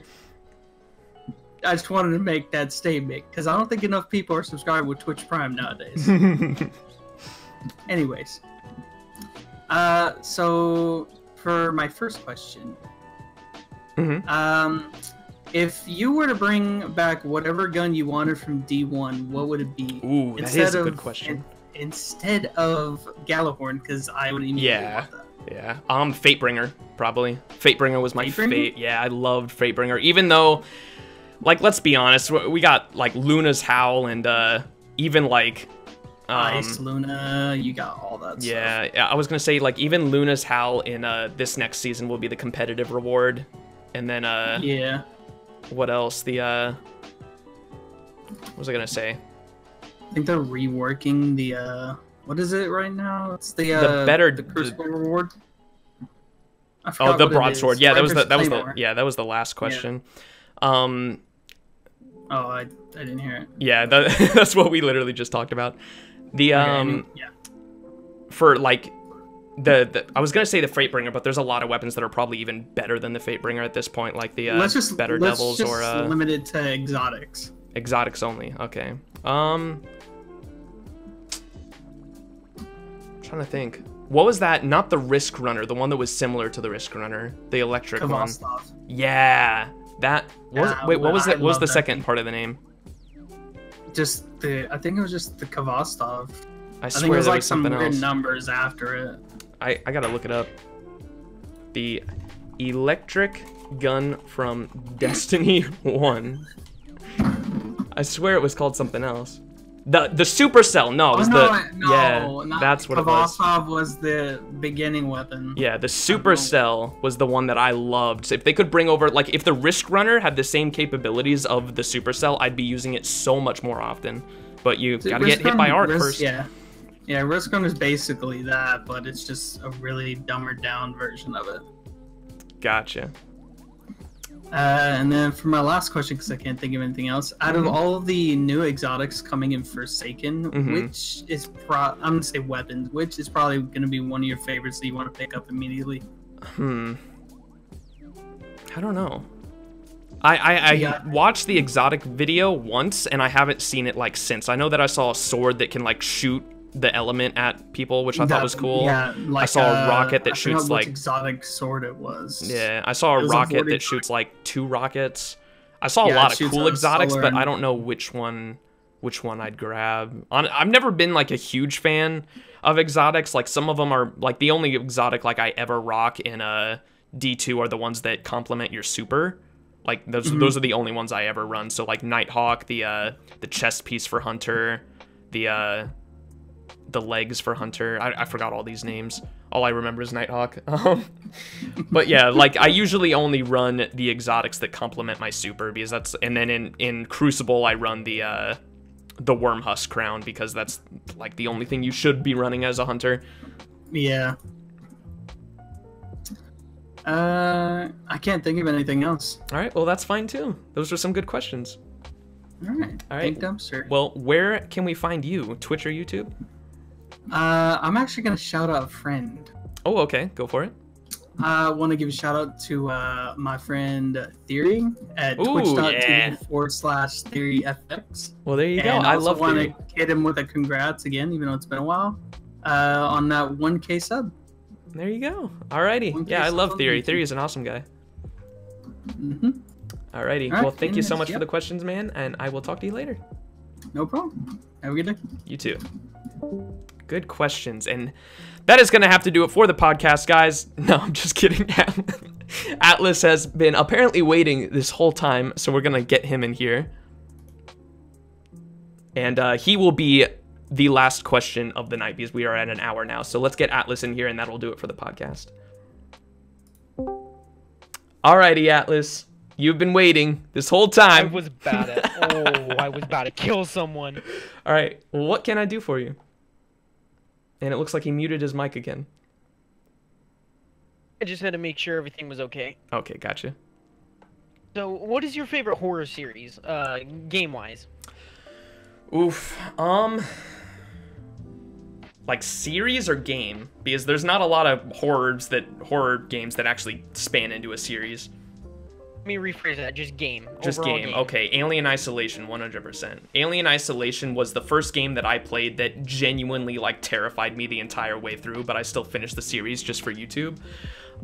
I just wanted to make that statement because I don't think enough people are subscribed with Twitch Prime nowadays. Anyways, so for my first question, if you were to bring back whatever gun you wanted from D1, what would it be? Ooh, that is a good question. Instead of Gallahorn, because I would immediately want that. Yeah. Fatebringer, probably. Fatebringer was my fate. Yeah, I loved Fatebringer. Even though, like, let's be honest, we got, like, Luna's Howl and, even, like... Ice Luna, you got all that stuff. Yeah, I was gonna say, like, even Luna's Howl in, this next season will be the competitive reward. And then, yeah. What else? What was I gonna say? I think they're reworking the, what is it right now? It's the Crucible reward. Oh, the broadsword. Yeah, that was the last question. Yeah. Oh, I didn't hear it. Yeah, that's what we literally just talked about. For like I was gonna say the Fatebringer, but there's a lot of weapons that are probably even better than the Fatebringer at this point, like the Better Devils or limited to exotics. Exotics only. Okay. Trying to think. What was that? Not the Risk Runner, the one that was similar to the Risk Runner, the electric one. Yeah, that was. Wait, what was that? What was the second part of the name? I think it was just the Kvastov. I think it was like some weird numbers after it. I gotta look it up. The electric gun from Destiny 1. I swear it was called something else. The Supercell. No, it was that's what it was. Kvastov was the beginning weapon. Yeah, the Supercell was the one that I loved. So if they could bring over, like, if the Risk Runner had the same capabilities of the Supercell, I'd be using it so much more often. But you gotta get hit by arc first. Yeah, Risk Runner is basically that, but it's just a really dumber down version of it. Gotcha. And then for my last question, because I can't think of anything else, out of all of the new exotics coming in Forsaken, which is I'm gonna say weapons, which is probably gonna be one of your favorites that you want to pick up immediately? I don't know. I watched the exotic video once, and I haven't seen it like since. I know that I saw a sword that can like shoot the element at people, which I thought was cool. Yeah, like, I saw a rocket that shoots like exotic sword it was. Yeah, I saw a rocket that shoots like 2 rockets. I saw a lot of cool exotics, but I don't know which one I'd grab. I've never been like a huge fan of exotics. Like some of them are like the only exotic like I ever rock in a D2 are the ones that complement your super. Like those are the only ones I ever run. So like Nighthawk, the chest piece for Hunter, the legs for Hunter. I forgot all these names. All I remember is Nighthawk. But yeah, like I usually only run the exotics that complement my super, because that's, and then in Crucible I run the Wormhusk crown, because that's like the only thing you should be running as a hunter. Yeah. I can't think of anything else. All right, well that's fine too. Those are some good questions. All right. Big dumpster. Well, where can we find you? Twitch or YouTube? I'm actually gonna shout out a friend. Oh, okay, go for it. I want to give a shout out to my friend Theory at twitch.tv/TheoryFX. Well, there you go. And I also love want Theory. to hit him with a congrats again, even though it's been a while, on that 1K sub. There you go. Alrighty. Yeah, I love Theory. Theory is an awesome guy. Mm-hmm. Alrighty. Well, thank you so much for the questions, man, and I will talk to you later. No problem. Have a good day. You too. Good questions, and that is going to have to do it for the podcast, guys. No, I'm just kidding. Atlas has been apparently waiting this whole time, so we're going to get him in here. And he will be the last question of the night, because we are at an hour now. So let's get Atlas in here, and that'll do it for the podcast. Alrighty, Atlas. You've been waiting this whole time. I was about to kill someone. All right. Well, what can I do for you? And it looks like he muted his mic again. I just had to make sure everything was okay. Okay, gotcha. So, what is your favorite horror series, game-wise? Oof. Like series or game? Because there's not a lot of horror games that actually span into a series. Let me rephrase that. Just game. Just Overall game. Okay, Alien Isolation, 100%. Alien Isolation was the first game that I played that genuinely like terrified me the entire way through, but I still finished the series just for YouTube.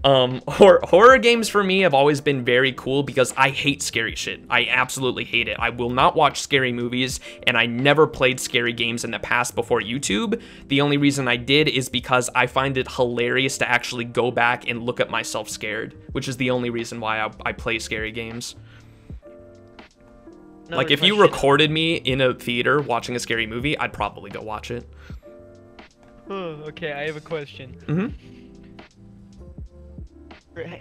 Horror games for me have always been very cool because I hate scary shit. I absolutely hate it. I will not watch scary movies, and I never played scary games in the past before YouTube. The only reason I did is because I find it hilarious to actually go back and look at myself scared, which is the only reason why I play scary games. Like, if you recorded me in a theater watching a scary movie, I'd probably go watch it. Oh, okay, I have a question. Mm-hmm.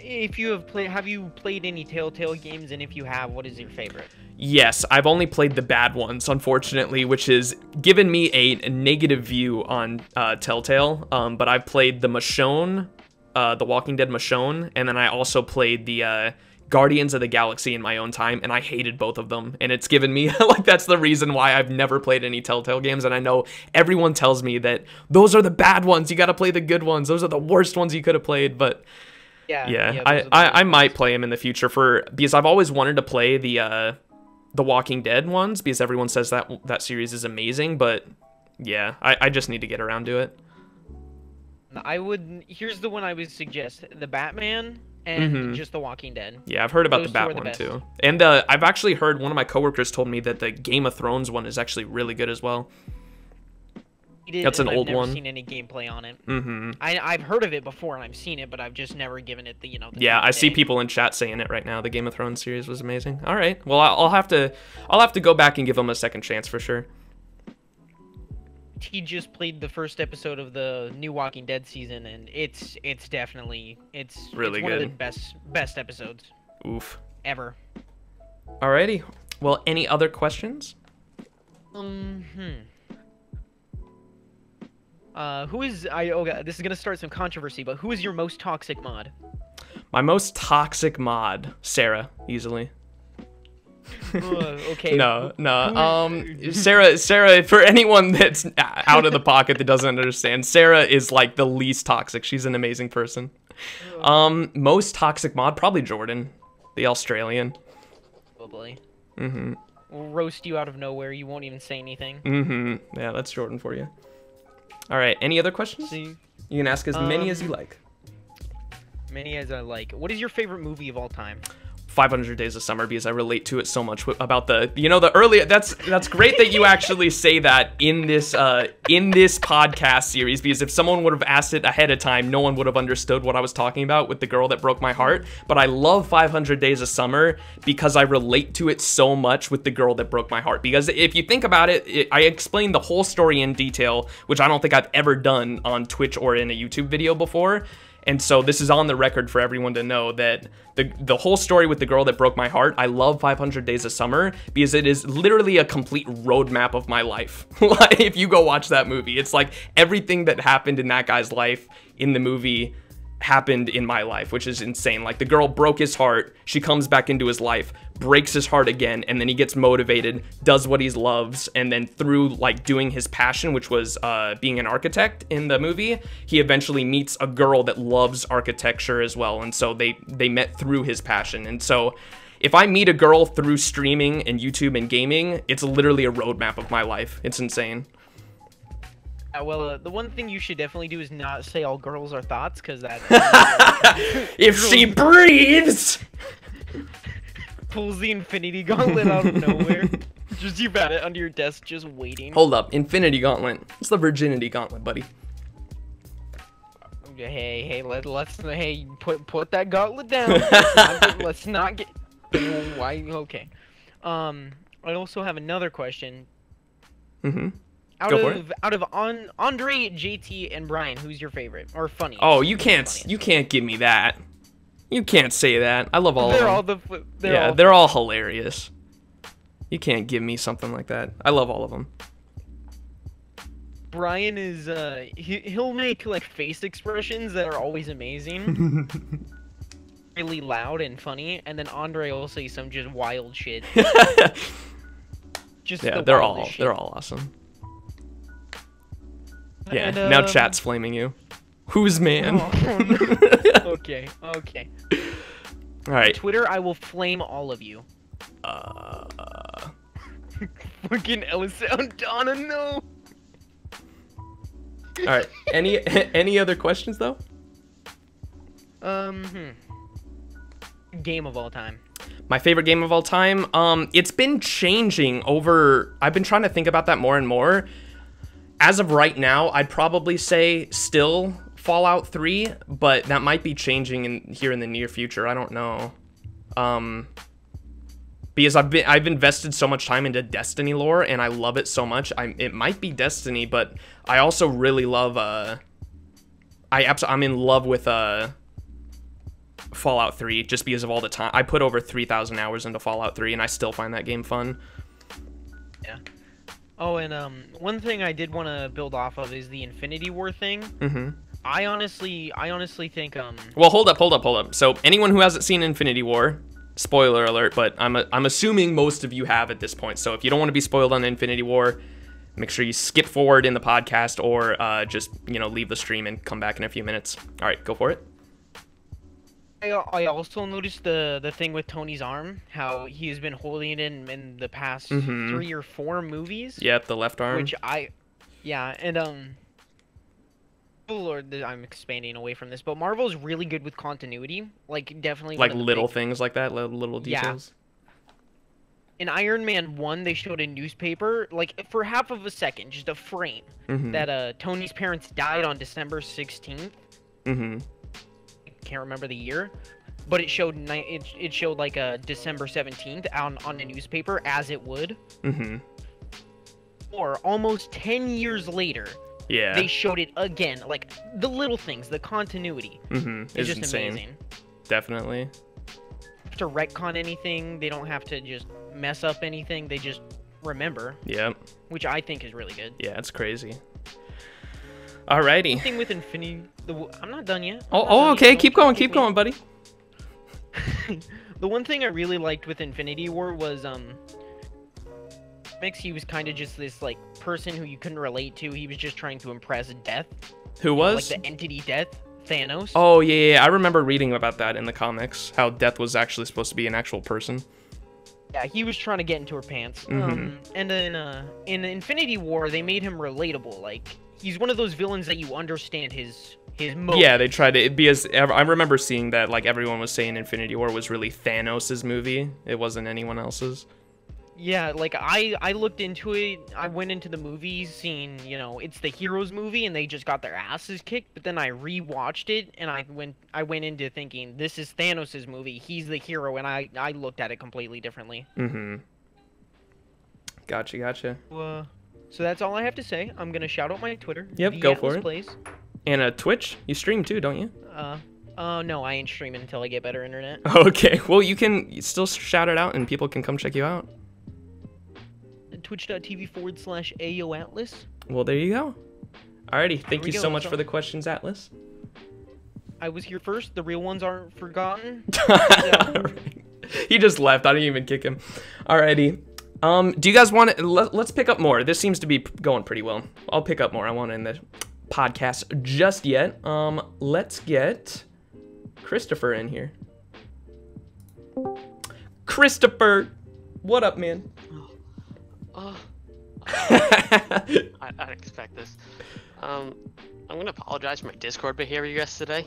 If you have you played any Telltale games, and if you have, what is your favorite? Yes, I've only played the bad ones, unfortunately, which has given me a negative view on Telltale. But I've played the Michonne, the Walking Dead Michonne, and then I also played the Guardians of the Galaxy in my own time, and I hated both of them. And it's given me, like, that's the reason why I've never played any Telltale games. And I know everyone tells me that those are the bad ones, you gotta play the good ones, those are the worst ones you could have played, but... Yeah, I might play them in the future because I've always wanted to play the Walking Dead ones because everyone says that series is amazing, but yeah, I just need to get around to it. Here's the one I would suggest: the Batman and just the Walking Dead. Yeah, I've heard about the Bat one too, and I've actually heard one of my coworkers told me that the Game of Thrones one is actually really good as well. That's an old one. I've never seen any gameplay on it. I've heard of it before and I've seen it, but I've just never given it the the yeah, I see people in chat saying it right now. The Game of Thrones series was amazing. All right, well I'll have to go back and give them a second chance for sure. He just played the first episode of the new Walking Dead season, and it's definitely really one good. of the best episodes. Oof. Ever. Alrighty. Well, any other questions? Who is okay, this is gonna start some controversy, but who is your most toxic mod? My most toxic mod, Sarah, easily. Okay. No. Sarah, for anyone that's out of the pocket that doesn't understand, Sarah is like the least toxic. She's an amazing person. Most toxic mod, probably Jordan, the Australian. Probably. We'll roast you out of nowhere. You won't even say anything. Yeah, that's Jordan for you. All right. Any other questions? You can ask as many as you like. Many as I like. What is your favorite movie of all time? 500 Days of Summer because I relate to it so much about the, you know, the early, that's great that you actually say that in this podcast series, because if someone would have asked it ahead of time, no one would have understood what I was talking about with the girl that broke my heart. But I love 500 Days of Summer because I relate to it so much with the girl that broke my heart. Because if you think about it, I explained the whole story in detail, which I don't think I've ever done on Twitch or in a YouTube video before. And so this is on the record for everyone to know that the whole story with the girl that broke my heart, I love 500 Days of Summer because it is literally a complete roadmap of my life. Like, if you go watch that movie, it's like everything that happened in that guy's life in the movie happened in my life, which is insane. Like, the girl broke his heart, she comes back into his life, breaks his heart again, and then he gets motivated, does what he loves, and then through like doing his passion, which was being an architect in the movie, he eventually meets a girl that loves architecture as well, and so they met through his passion. And so if I meet a girl through streaming and YouTube and gaming, it's literally a roadmap of my life. It's insane. Well, the one thing you should definitely do is not say all girls are thoughts, because that... if she breathes! Pulls the Infinity Gauntlet out of nowhere. Just you've had it under your desk, just waiting. Hold up, Infinity Gauntlet. It's the Virginity Gauntlet, buddy. Hey, let's put that gauntlet down. Let's not get. Why? Okay. I also have another question. Mm-hmm. Out of Andre, JT, and Brian, who's your favorite or funny? Oh, you can't give me that. You can't say that. I love all of them. They're all hilarious. You can't give me something like that. I love all of them. Brian is he'll make like face expressions that are always amazing. Really loud and funny, and then Andre will say some just wild shit. Just yeah, they're all awesome. Yeah, and, now chat's flaming you. Who's man? Oh, okay. Alright. Twitter, I will flame all of you. Fucking Ellis Donna, no! Alright, any other questions though? Game of all time. My favorite game of all time? It's been changing over... I've been trying to think about that more and more. As of right now, I'd probably say still Fallout 3, but that might be changing here in the near future. I don't know. Because I've invested so much time into Destiny lore, and I love it so much. It might be Destiny, but I also really love... I'm in love with Fallout 3 just because of all the time. I put over 3,000 hours into Fallout 3, and I still find that game fun. Yeah. Oh, and one thing I did want to build off of is the Infinity War thing. Mm-hmm. I honestly think Well, hold up. So anyone who hasn't seen Infinity War, spoiler alert, but I'm assuming most of you have at this point. So if you don't want to be spoiled on Infinity War, make sure you skip forward in the podcast or just leave the stream and come back in a few minutes. All right, go for it. I also noticed the thing with Tony's arm, how he's been holding it in the past 3 or 4 movies. Yep, the left arm. Which Lord, I'm expanding away from this, but Marvel's really good with continuity. Like, definitely like little things like that, little details. Yeah. In Iron Man 1, they showed a newspaper, like, for half of a second, just a frame, that Tony's parents died on December 16th. Mm-hmm. Can't remember the year, but it showed like a December 17th on a newspaper, as it would. Mm-hmm. Or almost 10 years later, yeah, they showed it again. Like, the little things, the continuity. Mm-hmm. It's just insane. amazing. Definitely. Have to retcon anything. They don't have to just mess up anything. They just remember. Yep. Which I think is really good. Yeah, it's crazy. Alrighty. The thing with Infinity... I'm not done yet. Okay. Keep going, buddy. The one thing I really liked with Infinity War was, he was kind of just this, like, person who you couldn't relate to. He was just trying to impress Death. Who was? Like, the entity Death. Thanos. Oh, yeah. I remember reading about that in the comics. How Death was actually supposed to be an actual person. Yeah, he was trying to get into her pants. And then, in Infinity War, they made him relatable. Like, he's one of those villains that you understand his his motive. Yeah, they tried to be as. I remember seeing that like everyone was saying Infinity War was really Thanos' movie. It wasn't anyone else's. Yeah, like I looked into it. I went into the movies, seeing it's the heroes movie, and they just got their asses kicked. But then I rewatched it, and I went into thinking this is Thanos' movie. He's the hero, and I looked at it completely differently. Mm-hmm. Gotcha. So that's all I have to say. I'm gonna shout out my Twitter. Yep, go for it. Plays. And Twitch, you stream too, don't you? No, I ain't streaming until I get better internet. Okay, well you can still shout it out, and people can come check you out. Twitch.tv/AOAtlas. Well, there you go. Alrighty, thank you so much for the questions, Atlas. I was here first. The real ones aren't forgotten. He just left. I didn't even kick him. Alrighty. Do you guys want to? Let's pick up more. This seems to be going pretty well. I'll pick up more. I want to end the podcast just yet. Let's get Christopher in here. Christopher, what up, man? I'd expect this. I'm gonna apologize for my Discord behavior yesterday.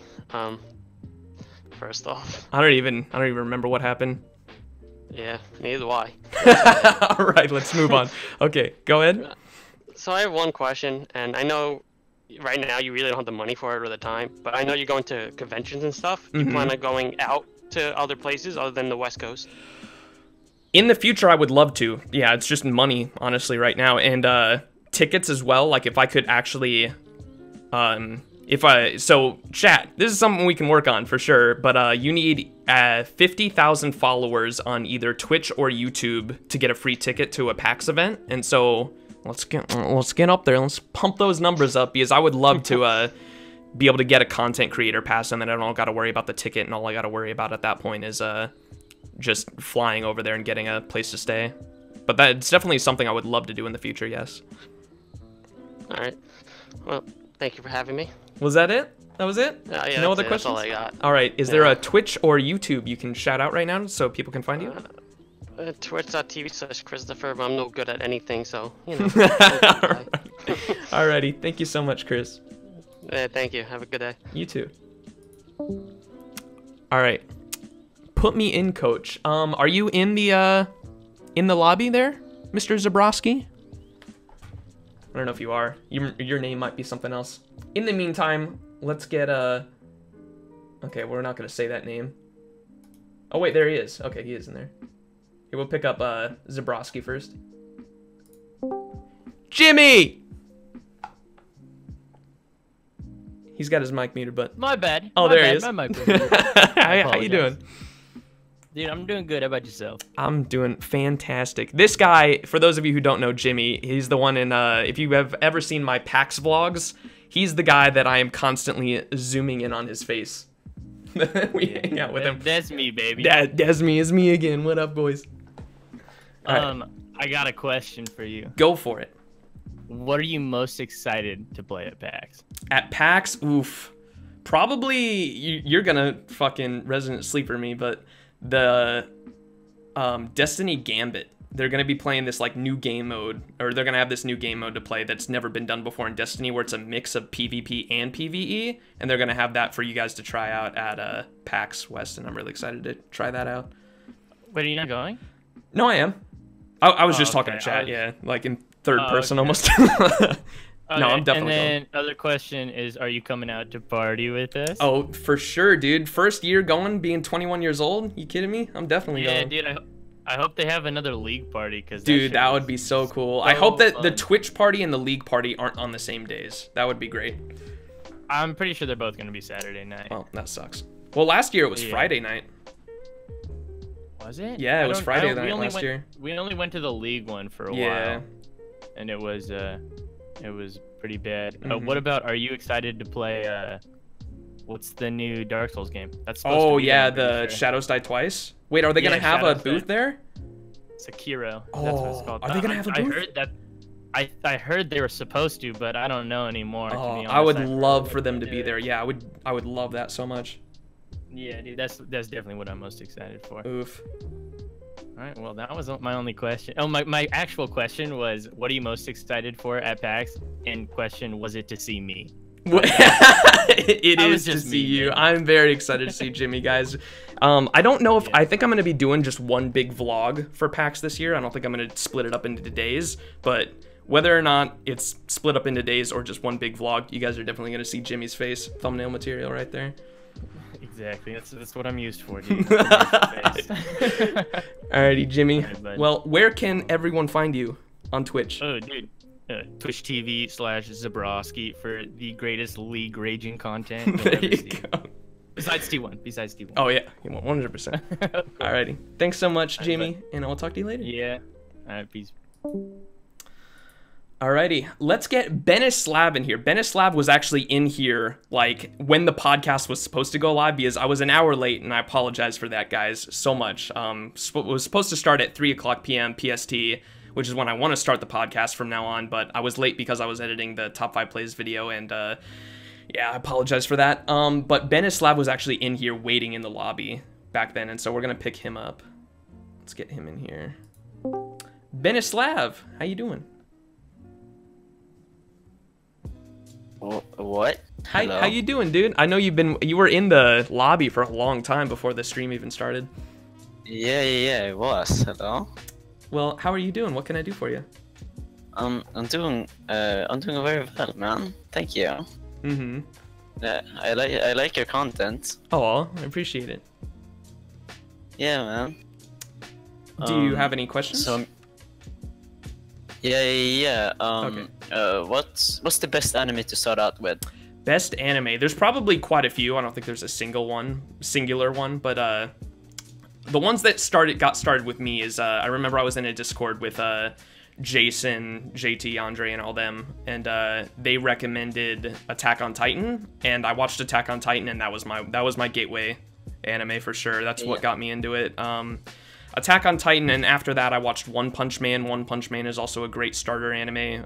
First off. I don't even remember what happened. Yeah, neither do I. All right, let's move on. Okay, go ahead. So I have one question, and I know right now you really don't have the money for it or the time, but I know you're going to conventions and stuff. You plan on going out to other places other than the West Coast? In the future, I would love to. Yeah, it's just money, honestly, right now. And tickets as well. Like, if I could actually... So, chat, this is something we can work on for sure. But you need 50,000 followers on either Twitch or YouTube to get a free ticket to a PAX event. And so, let's get up there. Let's pump those numbers up, because I would love to be able to get a content creator pass, and then I don't got to worry about the ticket, and all I got to worry about at that point is... just flying over there and getting a place to stay. But that's definitely something I would love to do in the future, yes. Alright. Well, thank you for having me. Was that it? That was it? Yeah, no other that's questions? all I got. Alright, is there a Twitch or YouTube you can shout out right now so people can find you? Twitch.tv/Christopher, but I'm no good at anything, so, you know. Alrighty, thank you so much, Chris. Thank you. Have a good day. You too. Alright. Put me in, coach. Are you in the lobby there, Mr. Zabrowski? I don't know if you are. Your name might be something else. In the meantime, let's get okay, we're not gonna say that name. Oh wait, there he is. Okay, he is in there. Here, we'll pick up Zabrowski first. Jimmy! He's got his mic muted, but... My bad. Oh, there he is. My mic was muted. How you doing? Dude, I'm doing good. How about yourself? I'm doing fantastic. This guy, for those of you who don't know Jimmy, he's the one in, if you have ever seen my PAX vlogs, he's the guy that I am constantly zooming in on his face. We hang out with him. That's me, baby. That's me. It's me again. What up, boys? I got a question for you. Go for it. What are you most excited to play at PAX? At PAX? Oof. Probably, you're gonna fucking Resident Sleeper me, but... the Destiny Gambit. They're going to be playing this like new game mode, or they're going to have this new game mode to play that's never been done before in Destiny, where it's a mix of PvP and PvE, and they're going to have that for you guys to try out at PAX West, and I'm really excited to try that out. But are you not going? No, I am. I was just talking to chat, yeah, like in third person almost. No, I'm definitely going. And then other question is, are you coming out to party with us? Oh, for sure, dude. First year going, being 21 years old. You kidding me? I'm definitely going. Yeah, dude. I hope they have another league party, because dude, that would be so cool. I hope that the Twitch party and the league party aren't on the same days. That would be great. I'm pretty sure they're both going to be Saturday night. Well, that sucks. Well, last year it was Friday night. Was it? Yeah, it was Friday night last year. We only went to the league one for a while, and it was pretty bad. What about? Are you excited to play? What's the new Dark Souls game? That's supposed to be the Shadows Die Twice. Wait, are they gonna have a booth there? Sekiro. Oh, that's what it's called. Are they gonna have a booth? I heard that. I heard they were supposed to, but I don't know anymore. Oh, to be honest. I would love for them to be there. Yeah, I would love that so much. Yeah, dude, that's definitely what I'm most excited for. Oof. All right, well, that was my only question. Oh, my actual question was, what are you most excited for at PAX? And question, was it to see me? It is to just see mean, you. man. I'm very excited to see Jimmy, guys. I don't know if I think I'm gonna be doing just one big vlog for PAX this year. I don't think I'm gonna split it up into days, but whether or not it's split up into days or just one big vlog, you guys are definitely gonna see Jimmy's face, thumbnail material right there. Exactly. That's what I'm used for, dude. Alrighty, Jimmy. Alright, Well, where can everyone find you on Twitch? Oh, dude. Twitch TV/Zabrowski for the greatest League raging content you'll There ever you see. go. Besides T1. Oh yeah, 100%. Alrighty. Thanks so much, Jimmy, and I'll talk to you later. Yeah. Alright, peace. Alrighty, let's get Benislav in here. Benislav was actually in here, like, when the podcast was supposed to go live, because I was an hour late, and I apologize for that, guys, so much. It was supposed to start at 3:00 p.m. PST, which is when I want to start the podcast from now on, but I was late because I was editing the Top 5 Plays video, and, yeah, I apologize for that. But Benislav was actually in here waiting in the lobby back then, and so we're gonna pick him up. Let's get him in here. Benislav, how you doing? What? How you doing, dude? I know you were in the lobby for a long time before the stream even started. Yeah, it was. Hello. Well, how are you doing? What can I do for you? I'm doing very well, man. Thank you. Mm-hmm. I like your content. Oh, I appreciate it. Yeah, man. Do you have any questions? Yeah. Okay. What's the best anime to start out with? Best anime. There's probably quite a few. I don't think there's a singular one, but the ones that got started with me is I remember I was in a Discord with Jason, JT, Andre, and all them, and they recommended Attack on Titan, and I watched Attack on Titan, and that was my gateway anime for sure. That's what got me into it. Attack on Titan, and after that I watched One Punch Man. One Punch Man is also a great starter anime.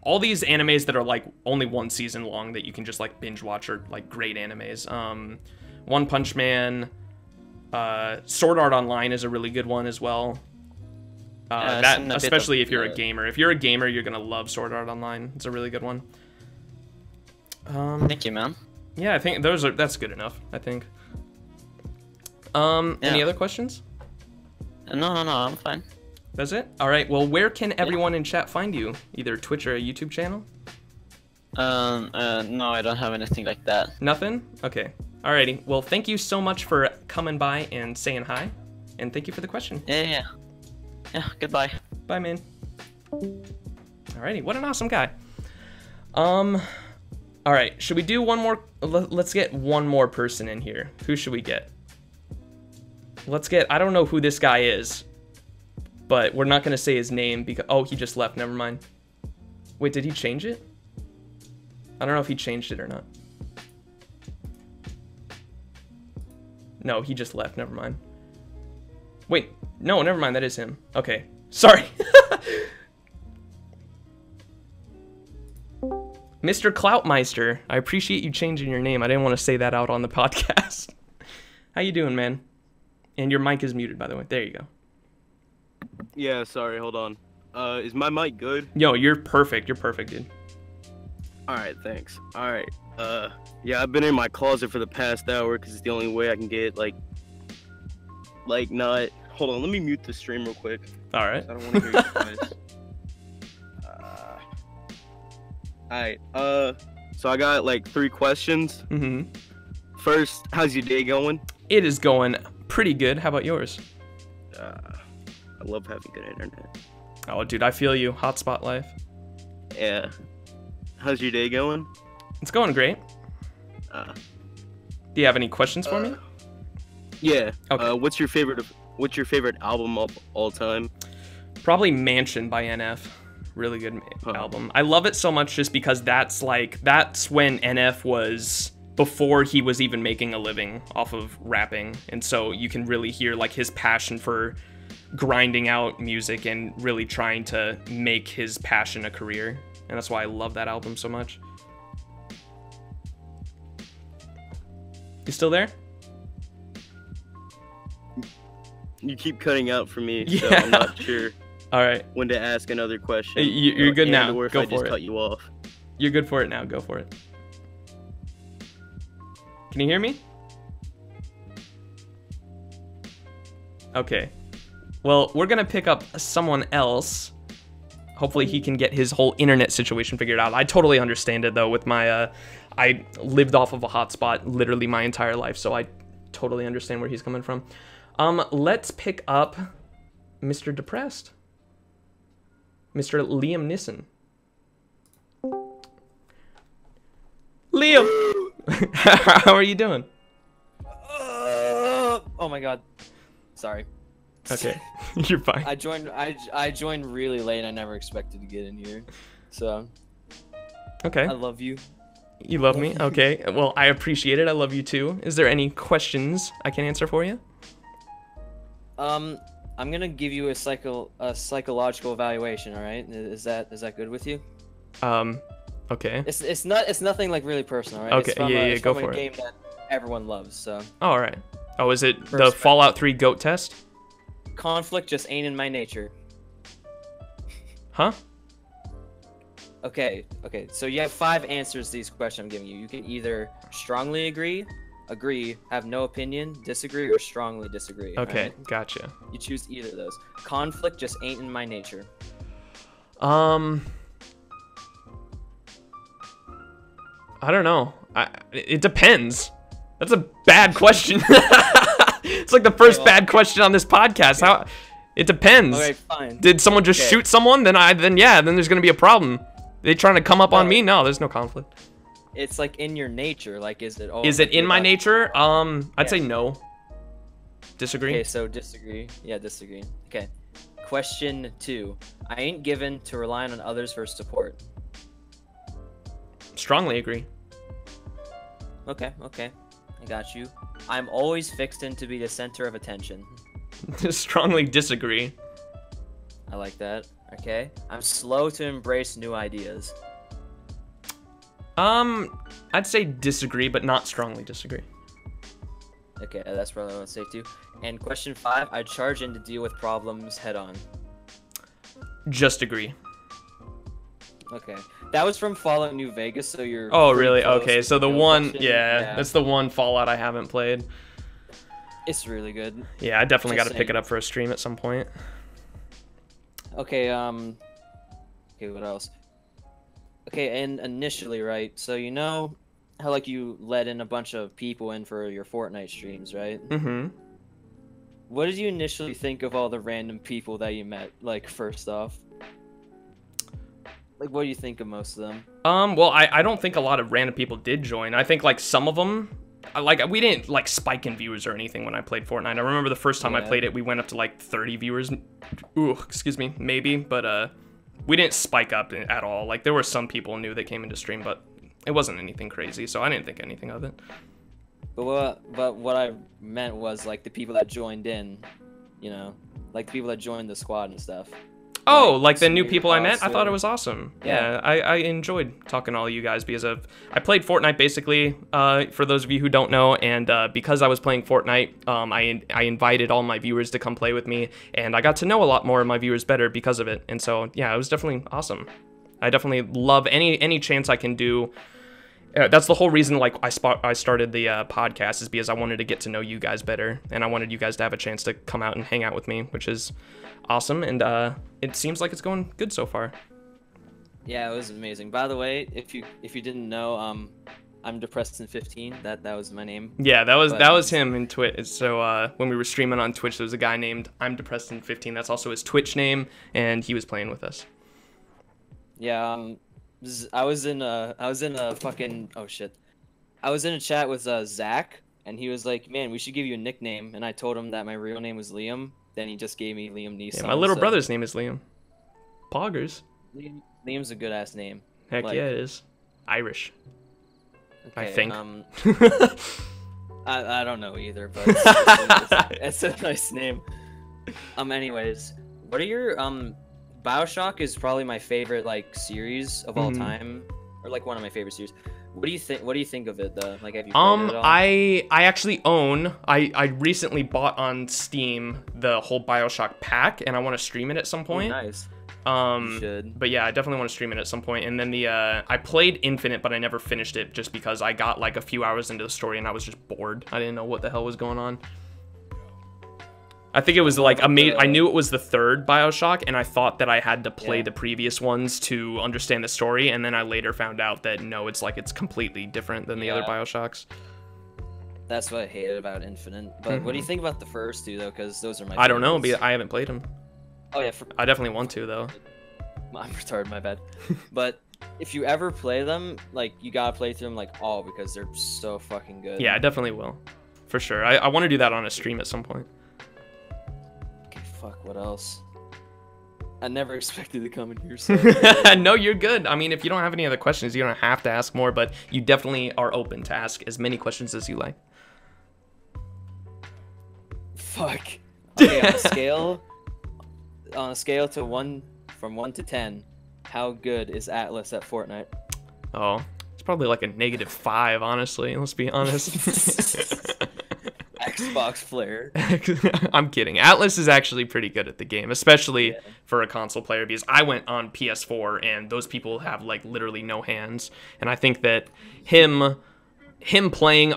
All these animes that are like only one season long that you can just like binge watch are like great animes. One Punch Man, Sword Art Online is a really good one as well. That especially if you're a gamer. If you're a gamer, you're gonna love Sword Art Online. It's a really good one. Thank you, man. Yeah, I think that's good enough, I think. Any other questions? No, I'm fine. That's it? Alright, well, where can everyone in chat find you? Either Twitch or a YouTube channel? No, I don't have anything like that. Nothing? Okay. Alrighty, well, thank you so much for coming by and saying hi, and thank you for the question. Yeah, goodbye. Bye, man. Alrighty, what an awesome guy. Alright, should we do one more? Let's get one more person in here. Who should we get? I don't know who this guy is, but we're not going to say his name because, oh, he just left, never mind. Wait, did he change it? I don't know if he changed it or not. No, he just left, never mind. Wait, no, never mind, that is him. Okay, sorry. Mr. Cloutmeister, I appreciate you changing your name. I didn't want to say that out on the podcast. How you doing, man? And your mic is muted, by the way. There you go. Yeah, sorry, hold on. Is my mic good? Yo, you're perfect. You're perfect, dude. Alright, thanks. Alright, yeah, I've been in my closet for the past hour because it's the only way I can get, like, not... Hold on, let me mute the stream real quick. Alright. I don't want to hear you guys. Alright, so I got, like, 3 questions. Mm-hmm. First, how's your day going? It is going pretty good. How about yours? I love having good internet. Oh, dude, I feel you. Hotspot life. Yeah. How's your day going? It's going great. Do you have any questions for me? Yeah. Okay. What's your favorite album of all time? Probably Mansion by NF. Really good album. I love it so much just because that's when NF was before he was even making a living off of rapping, and so you can really hear like his passion for grinding out music and really trying to make his passion a career, and that's why I love that album so much. You still there? You keep cutting out for me, so Yeah. I'm not sure All right. when to ask another question. You're good now. Or if Go I just for it. cut you off. You're good for it now. Go for it. Can you hear me? Okay. Well, we're gonna pick up someone else. Hopefully he can get his whole internet situation figured out. I totally understand it though with my, I lived off of a hotspot literally my entire life, so I totally understand where he's coming from. Let's pick up Mr. Depressed. Mr. Liam Nissen. Liam! How are you doing? Oh my god. Sorry. Okay, you're fine. I joined really late. I never expected to get in here. So. Okay. I love you. You love me? Okay. Well, I appreciate it. I love you too. Is there any questions I can answer for you? I'm gonna give you a psychological evaluation. All right? Is that good with you? Okay. It's nothing like really personal, right? Okay. It's from Yeah. Go from for a it. game that everyone loves. So. All right. Oh, is it the Fallout 3 goat test? Conflict just ain't in my nature. Huh? Okay. So you have 5 answers to these questions I'm giving you. You can either strongly agree, have no opinion, disagree, or strongly disagree. Okay, right? gotcha. You choose either of those. Conflict just ain't in my nature. I don't know. It depends. That's a bad question. It's like the first bad question on this podcast. How? It depends. Okay, fine. Did someone just shoot someone? Then there's gonna be a problem. They trying to come up on me? No, there's no conflict. It's like in your nature. Like, is it? Is it in my nature? I'd say no. Disagree. Okay, so disagree. Yeah, disagree. Okay. Question 2. I ain't given to relying on others for support. Strongly agree. Okay. I got you. I'm always fixed in to be the center of attention. Strongly disagree. I like that. Okay. I'm slow to embrace new ideas. I'd say disagree, but not strongly disagree. Okay, that's probably what I would say too. And question 5, I charge in to deal with problems head on. Just agree. Okay. That was from Fallout New Vegas, so you're... Oh, really? Okay, so the one... question. Yeah, that's the one Fallout I haven't played. It's really good. Yeah, I definitely got Just to pick saying. it up for a stream at some point. Okay, okay, what else? Okay, and initially, right, so you know how, like, you let in a bunch of people in for your Fortnite streams, right? Mm-hmm. What did you initially think of all the random people that you met, like, first off? Like, what do you think of most of them? Well, I don't think a lot of random people did join. I think, like, some of them... Like, we didn't, like, spike in viewers or anything when I played Fortnite. I remember the first time I played it, we went up to, like, 30 viewers. Ooh, excuse me, maybe. But, we didn't spike up at all. Like, there were some people new that came into stream, but it wasn't anything crazy, so I didn't think anything of it. But what I meant was, like, the people that joined in, you know? Like, the people that joined the squad and stuff. Oh, like the new people I met? I thought it was awesome. Yeah. Yeah, I enjoyed talking to all you guys because I played Fortnite basically, for those of you who don't know, and because I was playing Fortnite, I invited all my viewers to come play with me, and I got to know a lot more of my viewers better because of it, and so, yeah, it was definitely awesome. I definitely love any chance I can do. That's the whole reason, like, I started the podcast, is because I wanted to get to know you guys better, and I wanted you guys to have a chance to come out and hang out with me, which is awesome, and it seems like it's going good so far. Yeah, it was amazing. By the way, if you didn't know, I'm Depressed in 15. That was my name. Yeah, that was him in Twitch. So when we were streaming on Twitch, there was a guy named I'm Depressed in 15. That's also his Twitch name, and he was playing with us. Yeah, I was in a fucking I was in a chat with Zach, and he was like, "Man, we should give you a nickname." And I told him that my real name was Liam. Then he just gave me Liam Neeson. Yeah, my little brother's name is Liam. Poggers. Liam's a good ass name. Heck Like, yeah, it is. Irish. I okay, think. I don't know either, but it's a nice name. Anyways, what are your BioShock is probably my favorite like series of all time, or like one of my favorite series. What do you think? What do you think of it though? Like, have you played it at all? I actually own. I recently bought on Steam the whole BioShock pack, and I want to stream it at some point. Oh, nice. But yeah, I definitely want to stream it at some point. And then I played Infinite, but I never finished it just because I got like a few hours into the story and I was just bored. I didn't know what the hell was going on. I think it was like I knew it was the third BioShock, and I thought that I had to play the previous ones to understand the story, and then I later found out that no, it's completely different than the other BioShocks. That's what I hated about Infinite. But what do you think about the first two though? Because those are my. I don't know. I haven't played them. Oh yeah, I definitely want to though. I'm retarded, my bad. But if you ever play them, like you gotta play through them like all because they're so fucking good. Yeah, I definitely will, for sure. I want to do that on a stream at some point. Okay, fuck. What else? I never expected to come in here. So no, you're good. I mean, if you don't have any other questions, you don't have to ask more, but you definitely are open to ask as many questions as you like. Fuck. Okay, on a scale to from 1 to 10, how good is Atlas at Fortnite? Oh, it's probably like a -5, honestly. Let's be honest. Xbox Flare. I'm kidding. Atlas is actually pretty good at the game, especially for a console player, because I went on PS4 and those people have like literally no hands, and I think that him playing,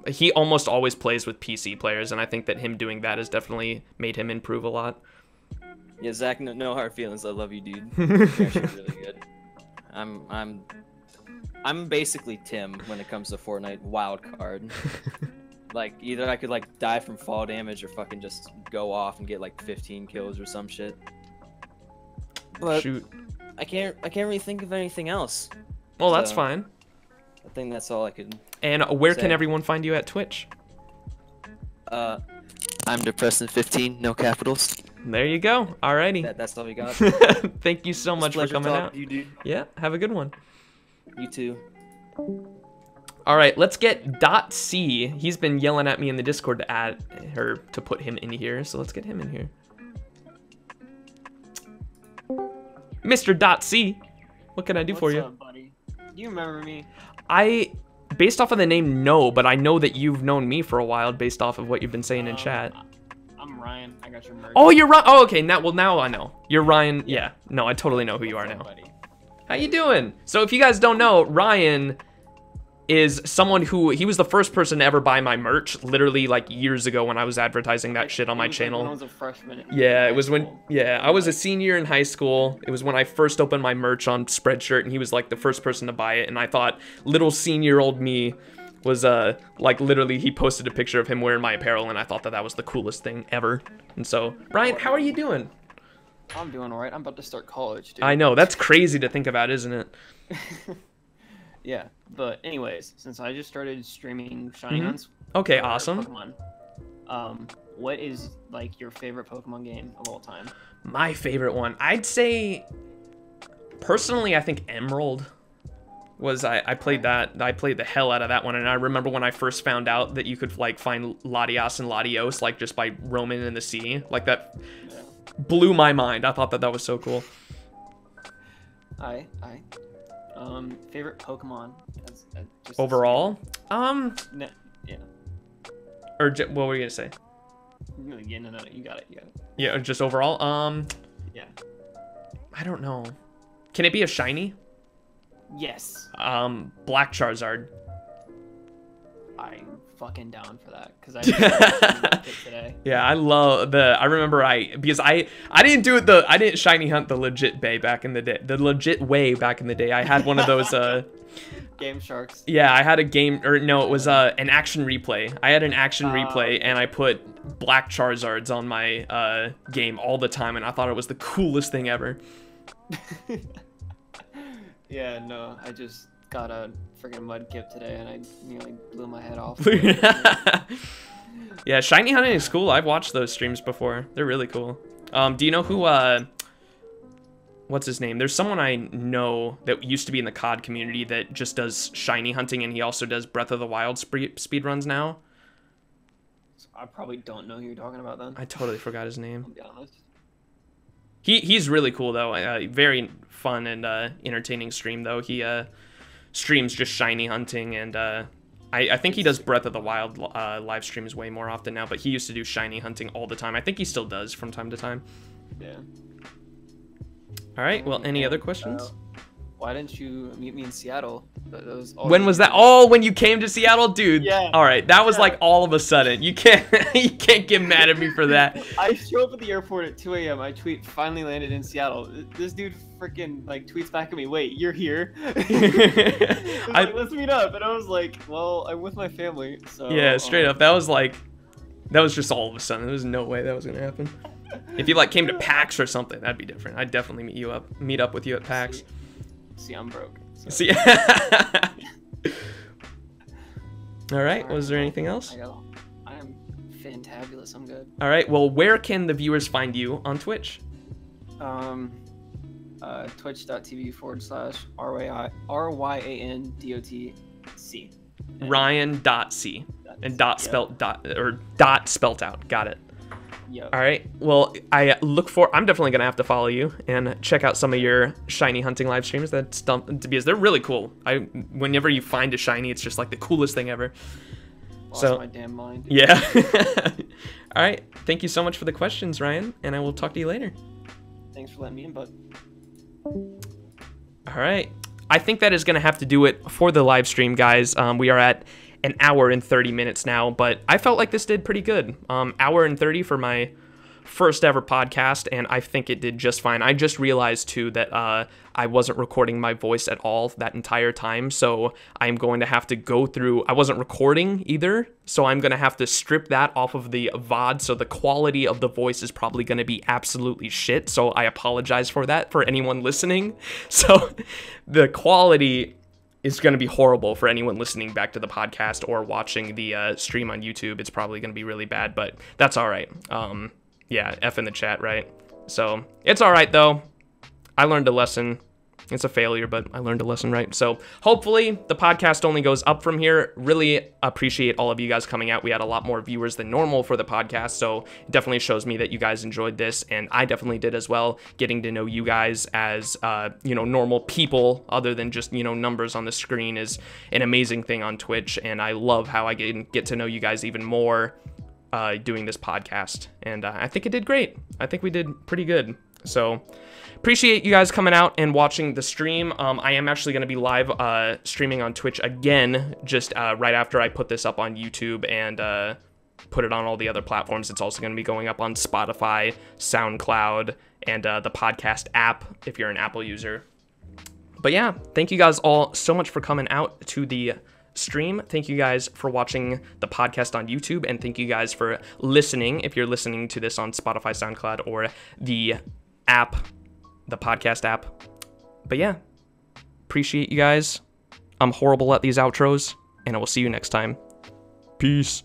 he almost always plays with PC players, and I think that him doing that has definitely made him improve a lot. Yeah, Zach, no hard feelings. I love you, dude. You're actually really good. I'm basically Tim when it comes to Fortnite wild card. Like either I could like die from fall damage or fucking just go off and get like 15 kills or some shit. But shoot, I can't really think of anything else. Well, that's fine. I think that's all I could. And where can everyone find you at Twitch? I'm Depression15, no capitals. There you go. Alrighty. That's all we got. Thank you so much for coming out. You, dude. Yeah, have a good one. You too. All right, let's get .C. He's been yelling at me in the Discord to add her to put him in here, so let's get him in here. Mr. .C, what can I do for you? What's up, buddy? Do you remember me? Based off of the name, no, but I know that you've known me for a while based off of what you've been saying in chat. I'm Ryan. I got your merch. Oh, you're Ryan. Oh, okay. Now I know. You're Ryan. Yeah. No, I totally know who you are now. How you doing? So if you guys don't know, Ryan is someone he was the first person to ever buy my merch, literally like years ago when I was advertising that shit on my channel. When I was a freshman. Yeah, it was when, I was a senior in high school. It was when I first opened my merch on Spreadshirt, and he was like the first person to buy it. And I thought little senior-old me was like literally he posted a picture of him wearing my apparel, and I thought that was the coolest thing ever. And so, Ryan, how are you doing? I'm doing alright. I'm about to start college, dude. I know, that's crazy to think about, isn't it? Yeah, but anyways, since I just started streaming Shiny Hunts. Okay, awesome. Pokemon, what is like your favorite Pokemon game of all time? My favorite one, I'd say, personally, I think Emerald was. I played that. I played the hell out of that one, and I remember when I first found out that you could like find Latias and Latios like just by roaming in the sea. Like that blew my mind. I thought that was so cool. Favorite Pokemon just overall? No, yeah. Or what were you gonna say? No, you got it. Yeah, just overall. Yeah. I don't know. Can it be a shiny? Yes. Black Charizard. I'm fucking down for that because I didn't it today. Yeah, I love I remember because I didn't do it I didn't shiny hunt the legit way back in the day. I had one of those Game Sharks. Yeah, I had a game, or no, it was an action replay. I had an action replay, and I put Black Charizards on my game all the time, and I thought it was the coolest thing ever. Yeah, no, I just got a freaking Mudkip today, and I nearly blew my head off. Yeah, shiny hunting is cool. I've watched those streams before. They're really cool. Do you know who what's his name? There's someone I know that used to be in the COD community that just does shiny hunting, and he also does Breath of the Wild speedruns now. I probably don't know who you're talking about then. I totally forgot his name. I'll be honest. He's really cool though. Very fun and entertaining stream though. He streams just shiny hunting, and I think he does Breath of the Wild live streams way more often now, but he used to do shiny hunting all the time. I think he still does from time to time. Yeah. All right. Well, any other questions? Why didn't you meet me in Seattle? When was that? Oh, when you came to Seattle, dude. Yeah. All right, that was like all of a sudden. You can't get mad at me for that. I show up at the airport at 2 a.m. I tweet, finally landed in Seattle. This dude freaking like tweets back at me, wait, you're here? Like, let's meet up. And I was like, well, I'm with my family. So yeah, straight up. That was just all of a sudden. There was no way that was gonna happen. If you like came to PAX or something, that'd be different. I'd definitely meet up with you at PAX. See, I'm broke. So. See. All right. Was there anything else? I am fantabulous. I'm good. All right. Well, where can the viewers find you on Twitch? twitch.tv/RYANDOTC. Ryan.C. And dot spelt out. Got it. Yep. All right. Well, I'm definitely going to have to follow you and check out some of your shiny hunting live streams. Because they're really cool. Whenever you find a shiny, it's just like the coolest thing ever. Lost my damn mind. Yeah. All right. Thank you so much for the questions, Ryan, and I will talk to you later. Thanks for letting me in, bud. All right. I think that is going to have to do it for the live stream, guys. We are at an hour and 30 minutes now, but I felt like this did pretty good. Hour and 30 for my first ever podcast, and I think it did just fine. I just realized too that I wasn't recording my voice at all that entire time, so I'm going to have to go through. I wasn't recording either, so I'm going to have to strip that off of the VOD, so the quality of the voice is probably going to be absolutely shit, so I apologize for that for anyone listening. So the quality is going to be horrible for anyone listening back to the podcast or watching the stream on YouTube. It's probably going to be really bad, but that's all right. Yeah, F in the chat, right? So it's all right, though. I learned a lesson. It's a failure, but I learned a lesson, right? So hopefully the podcast only goes up from here. Really appreciate all of you guys coming out. We had a lot more viewers than normal for the podcast, so it definitely shows me that you guys enjoyed this, and I definitely did as well. Getting to know you guys as, normal people other than just, numbers on the screen is an amazing thing on Twitch, and I love how I get to know you guys even more doing this podcast, and I think it did great. I think we did pretty good. So appreciate you guys coming out and watching the stream. I am actually going to be live streaming on Twitch again just right after I put this up on YouTube and put it on all the other platforms. It's also going to be going up on Spotify, SoundCloud, and the podcast app if you're an Apple user. But yeah, thank you guys all so much for coming out to the stream. Thank you guys for watching the podcast on YouTube, and thank you guys for listening if you're listening to this on Spotify, SoundCloud, or the app, the podcast app. But yeah, appreciate you guys. I'm horrible at these outros, and I will see you next time. Peace.